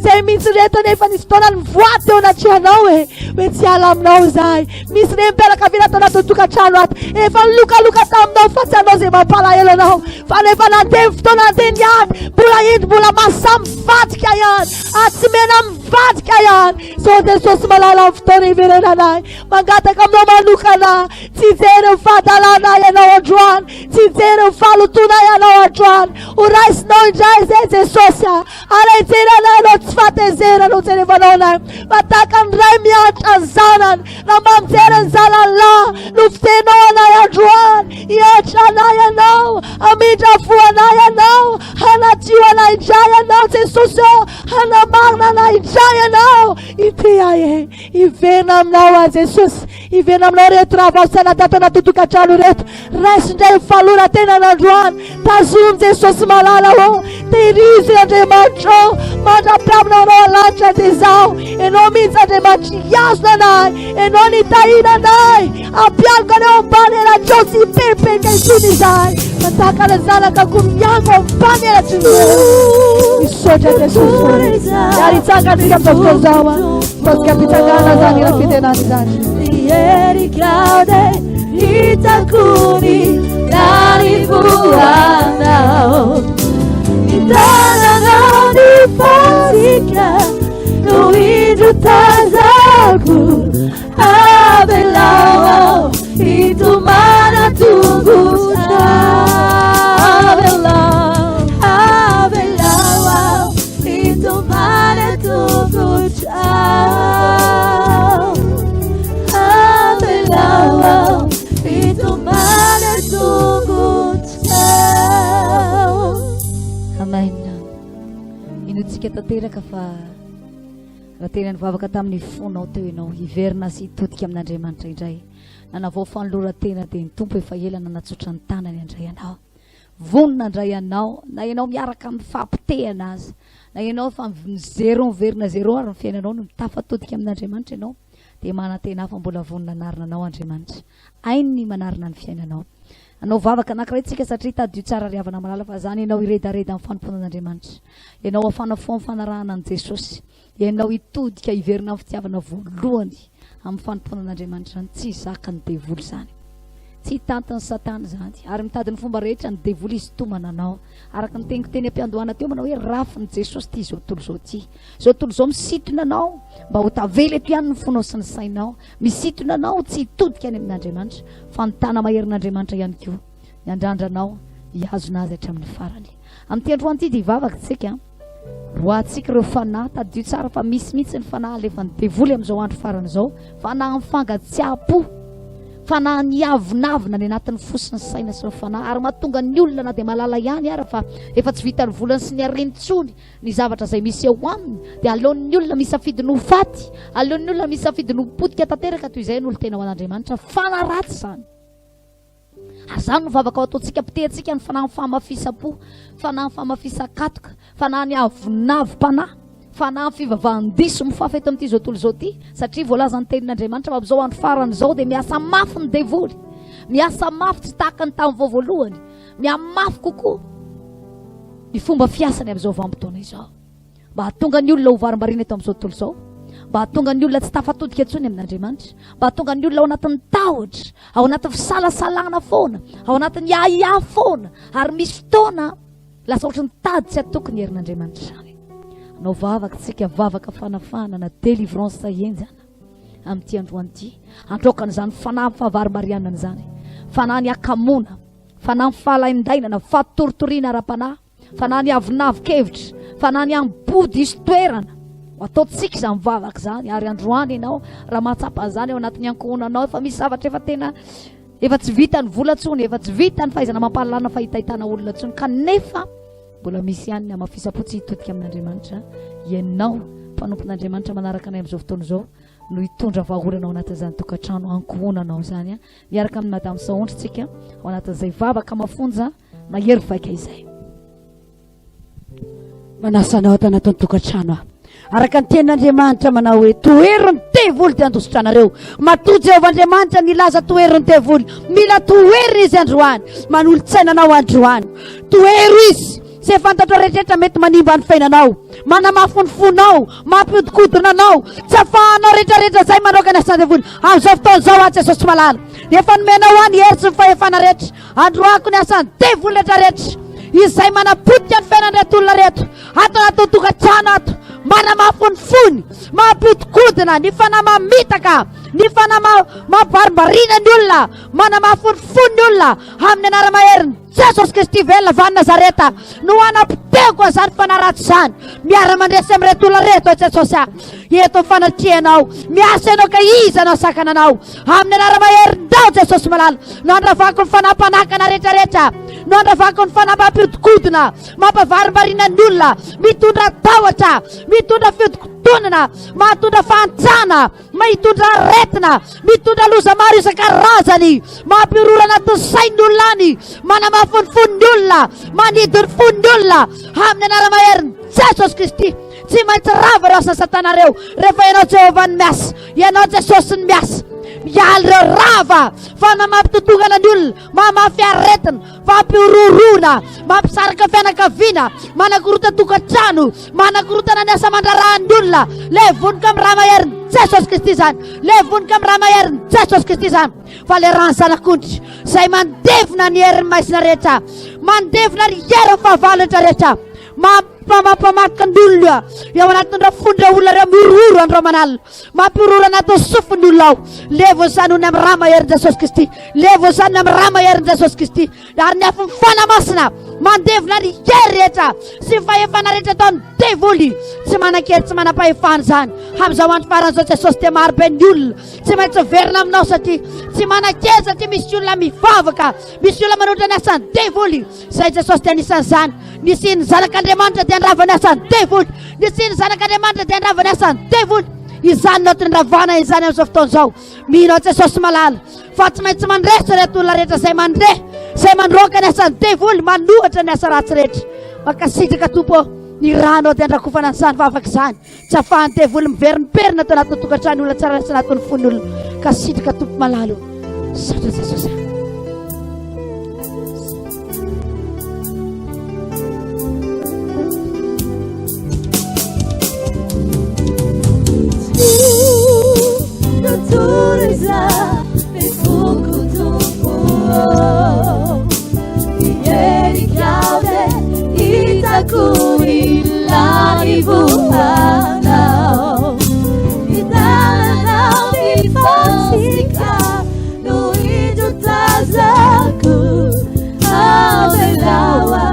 zay mihitsy rehetra nefa nisy fotoana nivoady teo anaty anao hoe tsy ala aminao zahay. Misy re mipianakaviana tao anaty tokantrano ato efa nilokaloka taminao fa tsy anao zay mampalahelo anao, fa nefa nandeha fotoana andeha niany mbola iny mbola mahasahy mivadika ihany, tsy mena mivadika ihany. So Jesosy malala amin'ny fotoana iverenanay, mangataka aminao manokana, tsy jery fahadalana ianao androany, tsy jery fahalotona ianao androany. Ho raisinao indray zay Jesosy, ary hijery anay ianao tsy fahatezera no jerevanao anay. Mataka ny ray mianatra ny zanany, na mamjery ny zanany lahy no fitenao anay androany. Hianatra anay ianao, hamindra fo anay ianao, hanadio anay indray ianao Jesosy, hanamarina anay indray ianao. Ite ivena aminao Jesosy, ivena aminao reto raha vaosana tato anaty tokantrano reto. Raisy indray falora tena n'androany, tazomy Jesosy malala o, tehirizy Andriamanitra, mandrapiavina anao alanitra dia zao. Ianao mihitsy Andriamanitra hiazona anay, ianao nitahina anay, ampiango anay ambany elatrao tsy hiperipelika intsony izahay. Mataka ny zanaka miango ambany elatrao misaotra Jesosy. Ary tsanganytsika amin'ny fotoana zao, fosika fitsangana zany ira fitenany zany. Erikaude itakuni narifuanao, itananao nifasika nuidu tazaku abelao itumana tungusa abelao itumana tungusa Inutsika tanteraka fa raha tena nivavaka tamin'ny fonao teo ianao hiverina sy hitodika amin'Andriamanitra indray. Nanavao fanoloran-tena dia ny tompo efa ela nanatsotra ny tanany andray ianao, vonona andray ianao, na ianao miaraka amin'ny fampitehana azy, na ianao fa zero miverina zero ary ny fiainanao no tafatodika amin'Andriamanitra ianao, dia manantena fa mbola vonona anarina anao Andriamanitra, ainy ny manarina ny fiainanao. Anao vavaka anankiray tsika satria tadio tsara riavana malala fa zany ianao iredareda amin'ny fanomponan'Andriamanitra, ianao afana fo amin'ny fanarahana an Jesosy, ianao hitodika hiverina amin'ny fitiavana voalohany amin'ny fanomponan'Andriamanitra, tsy zaka ny devoly zany, tsy hitantany satana zany, ary mitady ny fomba rehetra ny devoly izy tomana anao. Araka ny teniko teny am-piandohana teo manao hoe rafiny Jesosy ty zao tontolo zao ty, zao tontolo zao misitona anao mba ho tavela eto ihany ny fonao sy ny sainao, misitona anao tsy hitodika any amin'Andriamanitra fa ny tana maherin'Andriamanitra ihany koa miandrandranao hiazona azy hatramin'ny farany. Amin'ny androany ity dia hivavaka tsika roatsika ireo fanahy tadio tsara fa misy mihitsy ny fanahy alefa ny devoly amin'izao andro farany izao, fanahy mifangatsiapo, fanahy niavonavina ny anatin'ny fosiny saina sy ny fanahy, ary mahatonga ny olona na dia malala ihany ara fa efa tsy vita ny volany sy ny arenitsony ny zavatra izay misy eo aminy, dia aleon'ny olona misafidy no faty, aleon'ny olona misafidy no potika tanteraka toy izay ny olo tena ho an'Andriamanitra, fanahy ratsy zany. Ary zany no vavaka ao ataontsika pitehantsika ny fanahy famafisa-po, fanahy famafisa-katoka, fanahy ny avonavo-panahy, fanahy fivavahan-diso mifafy eto amin'ity zao tontolo zao ty, satria voalaza ny tenin'Andriamanitra amin'izao andro farany izao dia miasa mafy ny devoly, miasa mafy tsy tahaka ny tamin'ny voalohany, miamafy kokoa ny fomba fiasany amin'izao vanim-potoana izao, mba hahatonga ny olona ho varimbarina eto amin'izao tontolo izao, mba hahatonga ny olona tsy tafatodika intsony amin'Andriamanitra, mba hahatonga ny olona ao anatin'ny tahotra, ao anatin'ny fisalasalana foana, ao anatin'ny iaia foana, ary misy fotoana lasa ohatrany tady tsy atokony herin'Andriamanitra zany. Anao vavaka tsika vavaka fanafana na délivrance enjana amin'ity androany ity, andraokana zany fanahy fahavarimbarianana zany, fanahy ny akamona, fanahy fahalaindainana, fatoritoriana ara-panahy, fanahy ny avonavo-kevitra, fanahy ny ambody isotoerana, ataotsika zany vavaka zany. Ary androany ianao raha mahatsapa zany ao anatin'ny ankohonanao, efa misy zavatra efa tena efa tsy vita ny vola-tsony, efa tsy vita ny fahaizana mampahalana fahitahitana olona tsony, kanefa mbola misy ihany ny amafisa-po tsy hitodika amin'Andriamanitra. Ianao mpanompon'Andriamanitra manaraka anay amin'izao fotoana izao no hitondra vahaolanao anatin'izany tokantrano ankohonanao zany, miaraka amin'ny madame Saondry tsika ao anatin'izay vavaka mafonja mahery vaika izay. Manasanao tanatin'ny tokantrano araka ny tenin'Andriamanitra manao hoe toeriny tevoly dia andositranareo. Matoa Jehovah'Andriamanitra nilaza toeriny tevoly, mila toeriny izy androany, manolo-tsainanao androany. Toero izy se fantatro rehetrarehetra mety manimba ny fiainanao, manamafonfonao, mampihodikodinanao, tsy afahanao rehetrarehetra zay manokana asany devoly amin'izao fotoana zao atsy Jesosy malala. Efa nomenao any hery sy ny fahefana rehetra, androako ny asany devoly rehetrarehetra izay manapotika ny fiainan'ireto olona reto ato anaty tokantrano ato, manamafonfony, mampihodikodina, ny fanahy mamitaka, ny fanahy mabarimbarina ny olona, manamafonfony ny olona amin'ny anara-maheriny Jesosy Kristy velona va Nazareta no anapiteko azany fanaratsy zany. Miara-mandresy amin'ireto olona reto Jesosy eto fanatrehanao, miasa ianao ka iza anao sakananao amin'ny anara-maherinao Jesosy malala. No andravako ny fanampanakana rehetrarehetra, no andravako ny fanahy mampihodikodina, mampavarimbarina ny olona, mitondra tahotra, mitondra fihodikotonana, matondra fantsana, mitondra aretina, mitondra loza maro isan-karazany, mampirora anaty sain'ny olona any, manamafonfony ny olona, manidiny fony ny olona amin'ny anara-maheriny Jesosy Kristy. Tsy maintsy rava reo asa satanareo rehefa ianao Jehovah ny miasa, ianao Jesosy ny miasa. Mialy reo rava fa mampitotongana ny olona, mamafy aretina, mampiororona, mampisaraka fianakaviana, manakorota tokantrano, manakorotana ny asa mandrarahan'ny olona. Le vonika amin'ny raha maheriny Jesosy Kristy zany, le vonika amin'ny raha maheriny Jesosy Kristy zany. Fa le rano zanak'ondry zay mandevina ny herin'ny maisina rehetra, mandevina ny herin'ny fahavalatra rehetra, mampamataka ny olona eo anatin'ireo fondra olona reo miororo andro manalina, mampiororo anatin'ny sofiny olona ao. Levo zany hony amin'ny raha maheriny Jesosy Kristy, levo zany amin'ny raha maheriny Jesosy Kristy. Ary ny afo fanamasina mandevina ny hery rehetra sy fahefana rehetra ataony devoly, tsy manan-kery tsy manam-pahefana zany amin'izao andro faran'izao Jesosy. Dia maro be ny olona tsy maintsy verina aminao satria tsy manan-kery, satria misy olona mivavaka, misy olona manotra ny asany devoly. Zay Jesosy dia anisan'izany. Nisiny zanak'Andriamanitra dia andrava ny asany devoly, nisiny zanak'Andriamanitra dia andrava ny asany devoly. Izany no tindravana izany amin'izao fotoana izao. Mino Jesosy malala fa tsy maintsy mandresy reto olona rehetra zay mandre, zay mandroaka ny asany devoly, manohatra ny asa ratsy rehetra. Makasitraka tompo ny rano dia andrakofana n'izany vavaka izany, tsy ahafahany devoly miverinperina tao anatin'ny tokantrano olona tsara sy anatin'ny fony olona. Kasitraka tompo malalo satra Jesosy. Natureza mifuko tupo ieri chiave itakuilani vuhana idana mifasika no idutazaku avelawa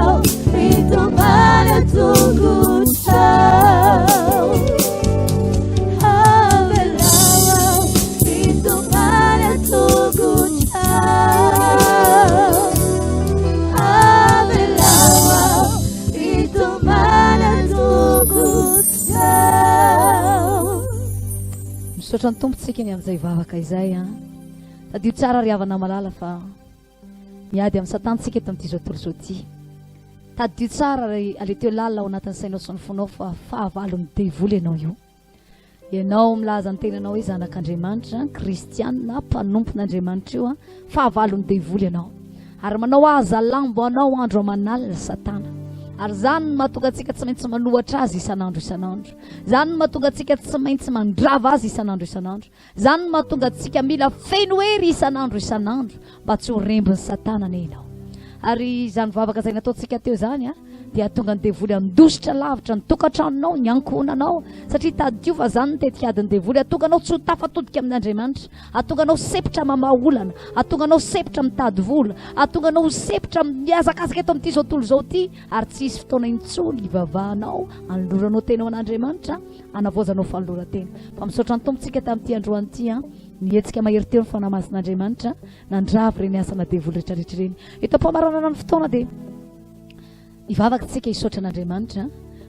itomana tungucha misaotra ny tompontsika ny amin'izay vavaka izay tadio tsara ry havana malala fa miady amin'ny satantsika eto amin'ity zao tontolo zao ty. Tadio tsara ry aleteo lalina ao anatin'ny sainao sy ny fonao fa fahavalon'ny devoly ianao io. Ianao milaza ny tenanao hoe zanak'Andriamanitra, kristianina, mpanompon'Andriamanitra io fahavalon'ny devoly ianao. Ary manao aza lambo anao andro amanalina satana. Ary zany no mahatonga antsika tsy maintsy manohatra azy isan'andro isan'andro. Zany no mahatonga antsika tsy maintsy mandrava azy isan'andro isan'andro. Zany no mahatonga antsika mila feno hery isan'andro isan'andro mba tsy ho rembon'ny satana nenao. Ary zany vavaka zay nataontsika teo zany dia atonga ny devoly andositra lavitra ny tokantranonao, ny ankohonanao, satria tadio fa zany ny tetikadiny devoly. Atonganao tsy ho tafatodika amin'Andriamanitra, atonganao sepitra mamaolana, atonganao sepitra mitady vola, atonganao sepitra miazakazaka eto amin'ity zao tontolo zao ty. Ary tsy hisy fotoana intsony ivavahanao anoloranao tenao an'Andriamanitra, anavoazanao fanoloran-tena. Fa misaotra ny tompontsika tamin'ity androany ity nietsika mahery teo ny fanamasin'Andriamanitra, nandravy reny asana devoly rehetrarehetra reny. Eto am-pamaranana ny fotoana dia ivavakatsika hisaotra an'Andriamanitra,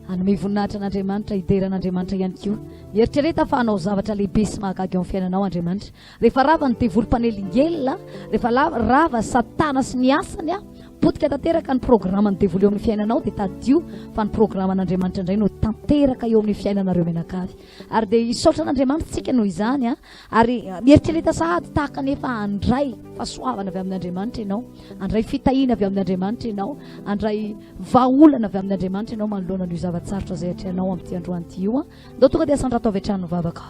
anome voninahitra an'Andriamanitra, hideran'Andriamanitra ihany koa. Eritrereta fa hanao zavatra lehibe sy mahagaga eo amin'ny fiainanao Andriamanitra. Rehefa rava ny devoly mpanelingela, rehefa rava satana sy ny asany mipotika tanteraka ny programme ny dévolé eo amin'ny fiainanao dia tadio fa ny programme an'Andriamanitra indray no tanteraka eo amin'ny fiainanareo menakavy ary dia hisaotra an'Andriamanitra tsika noho izany ary mieritreretra sahady tahaka nefa andray fahasoavana avy amin'Andriamanitra ianao andray fitahiana avy amin'Andriamanitra ianao andray vahaolana avy amin'Andriamanitra ianao manoloana n'io zavatsarotra izay atreanao amin'ity androan'ity io ndao tonga dia asandratao avy hatrany vavaka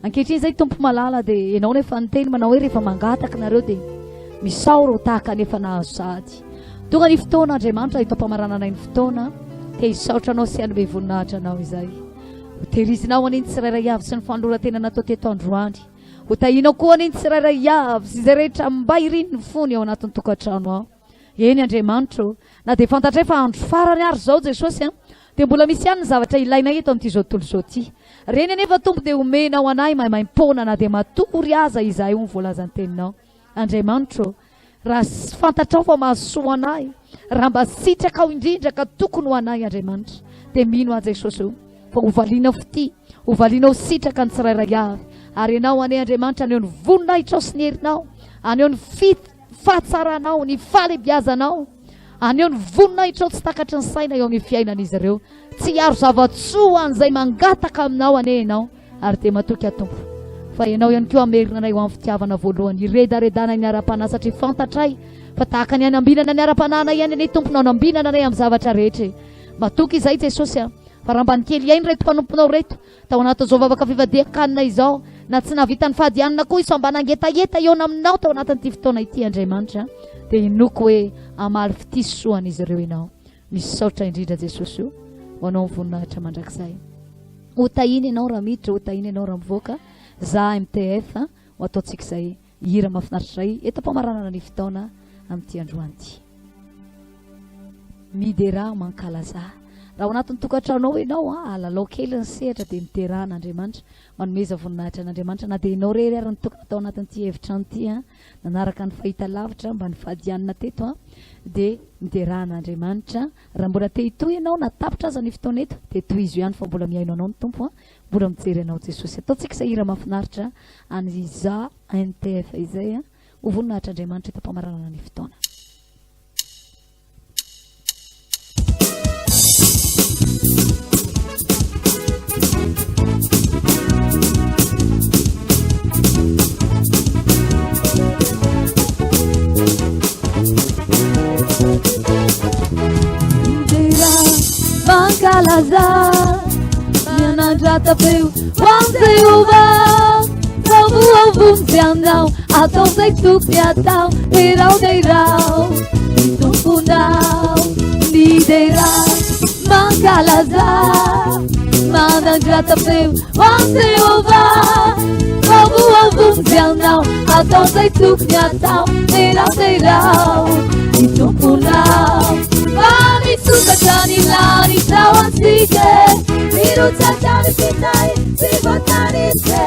ankehitriny zay tompo malala dia ianao nefa niteny manao hoe rehefa mangataka nareo dia misaoro tahaka nefa nahazo sady tonga ny fotoana Andriamanitra hitao-pamarananay ny fotoana dia hisaotra anao sy anome voninahitra anao izay hotehirizinao aniny tsirairay avy sy ny fandroratena natao teto androany ho tahinao koa aniny tsirairay avy sy izay rehetra mba iriny ny fony ao anatin'ny tokantrano ao eny Andriamanitra na dia fantatray fa andro farany ary zao Jesosy dia mbola misy ihany ny zavatra ilainay eto amin'ity zao tontolo zao ty reny anefa tompo dia omenao anay maimaimpona na dia matory aza izahay ho voalazany teninao Andriamanitra raha fantatrao fa mahasoa anay raha mba sitraka ao indrindra ka tokony ho anay Andriamanitra dia mino aza Jesosy fa hovalianao fity hovalianao sitraka ny tsirairay avy ary ianao anay Andriamanitra aneo ny voninahitra ao sy ny herinao aneo ny fahatsaranao ny falebiazanao aneo ny voninahitra ao tsy takatry ny saina eo amin'ny fiainan'izy ireo tsy aro zavatsoa an'izay mangataka aminao ane ianao ary dia matoky atompo fa ianao ihany koa amerina anay ho amin'ny fitiavana voalohany iredaredana ny ara-panahy satria fantatray fa tahaka ny anambinana ny ara-panahna ihany ane tomponao nambinana anay amin'ny zavatra rehetra matoky izay Jesosy fa raha mba nikely ihany reto mpanomponao reto tao anatin'izao vavaka fifadiankanina izao na tsy nahavita ny fahadianana koa iso mba nangetaheta eona aminao tao anatin'ity fotoana ity Andriamanitra dia inoko hoe amaly fitisoan'izy ireo ianao misaotra indrindra Jesosy io ho anao voninahitra mandrakizay ho tahiny ianao raha miditra ho tahiny ianao raha mivoaka za MTF ho ataontsika izay hira mahafinaritra izay etam-pamaranana ny fotoana amin'ity androan'ity midera mankalaza raha ao anatin'ny tokantranao ianao alalao kely ny sehatra dia miteran'Andriamanitra manomeza voninahitra an'Andriamanitra na dia ianao rery ary ny tokana atao anatin'ity evitrano ity nanaraka ny fahita lavitra mba ny fahadianana teto dia miteran'Andriamanitra raha mbola te hitoy ianao na tapitra aza ny fotoana eto dia toy izy ihany fa mbola miaino anao ny tompo mbola mijery anao Jesosy ataontsika izay hira mahafinaritra any za NTF izay ho voninahitra Andriamanitra etam-pamaranana ny fotoana Mankalaza mianandrata feo hoan'Jehova vaovoavonjy anao atao zay tokony atao derao ny tomponao midera mankalaza manandrata feo hoan'Jehova vaovoavonjy anao atao zay tokony atao derao ny tomponao misokatra ny lany zao ansika mirotsakany fitay fivatanise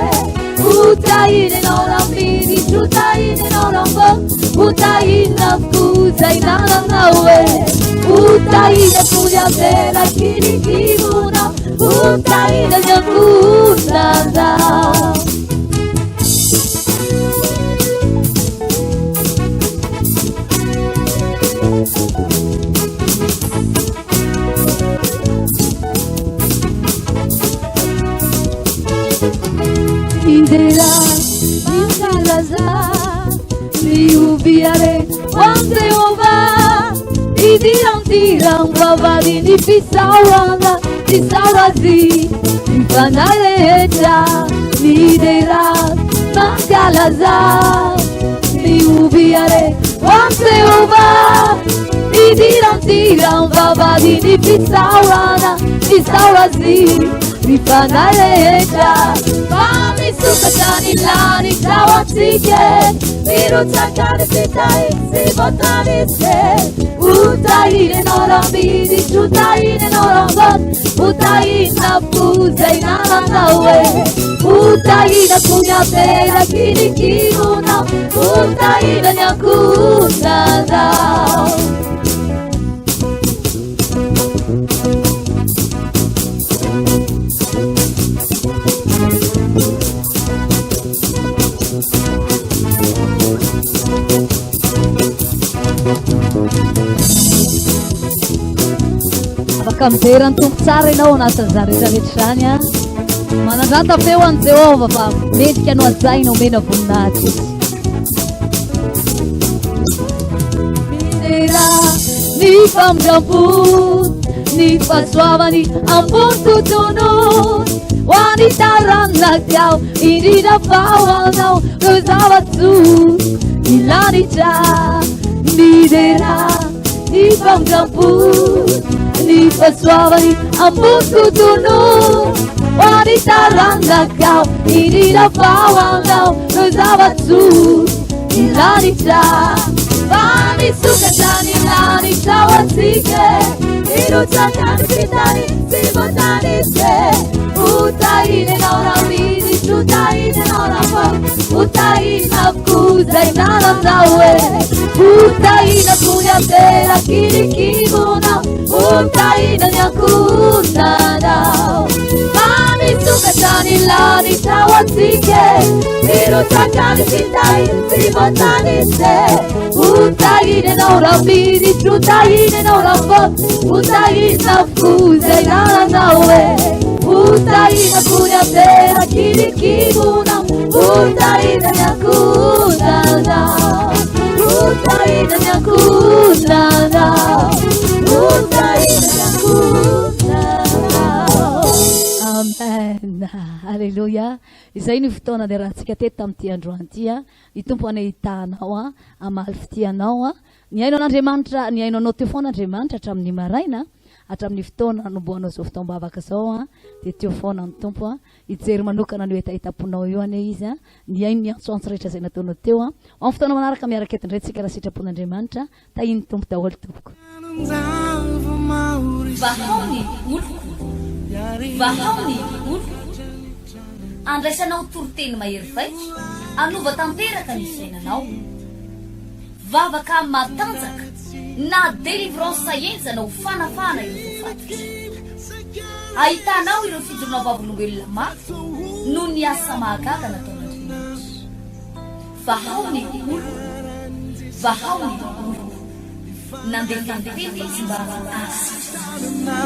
utahiny anao raminy utahiny anao rambo utahiny nafukuza inananao utahiny akunya vela kirikivuna utahiny nyakunanao Indera mankalaza miubiare wan'Jehova idirang-dirang babadi ni pisawana pisawazi ifanaleta midera mankalaza miubiare wan'Jehova idirang-dirang babadi ni pisawana pisawazi ifanaleta misukatani lani tawatsike mirotsakani fitay sivotanise utahine norambidi utahine norambat utahine nafuza inananawe utahine kunyatera kirikivuna utahine nyakunanao afaka miverany tompo tsara ianao anatin'ny zaretrarehetra zany a manandrata feo any Jehova fa mendrika anao ajainao mena voninahitra izy midera ny famindram-pony ny fahasoavany ambony tontolony ho any taranonakao indrindra fahoanao no zava-tsoa ilanitra midera ny famindram-pony ny fahasoavany ambony tontolony ho any taranonakao indrindra fahoanao no zava-tsoa ilanitra fa misokatra ny lanitra ho antsika irotsakany fitany sy voatanise utahiny anao raha miny utahiny anao raha utahina avokozay nananao e utahina kony atena kilikibonao utahina ny akonanao fa misokatra ny lanitra ho antsika irotsakany fitany sy voatanise utahiny anao raha miny utahiny anao raha utahina avokozay nananao e utahina kony atena kilikibonao utahina ny akonanao utahina ny akonanao utahina ny akonanao. Amen. Alléluia. Izay ny fotoana le rahantsika teto tamin'ity androany ity a ny tompo anahitanao a amaly fitianao a ny hainao an'Andriamanitra ny hainao anao teo foana Andriamanitra hatramin'ny maraina hatramin'ny fotoana nomboanao zao fotoam-bavaka zao a dia teo foana ny tompo a hijery manokana ny etaitaponao io ane izy a ny haino ny antsoantso rehetra zay nataonao teo a amin'ny fotoana manaraka miaraka eto indray tsika raha sitrapon'Andriamanitra tahiny tompo daholo tompoko vahaony oloko vahaony oloko andraisanao toroteny mahery vaitra anova tanteraka ny fiainanao vavaka matanjaka na délivrance enjanao fanafana ireo voafatitra ahitanao ireo fijoronao vavolombelona mafy no ny asa mahagaga nataon'Andriamanitra vahaony oloko vahaony oloko nandefandefety izy mba asitrana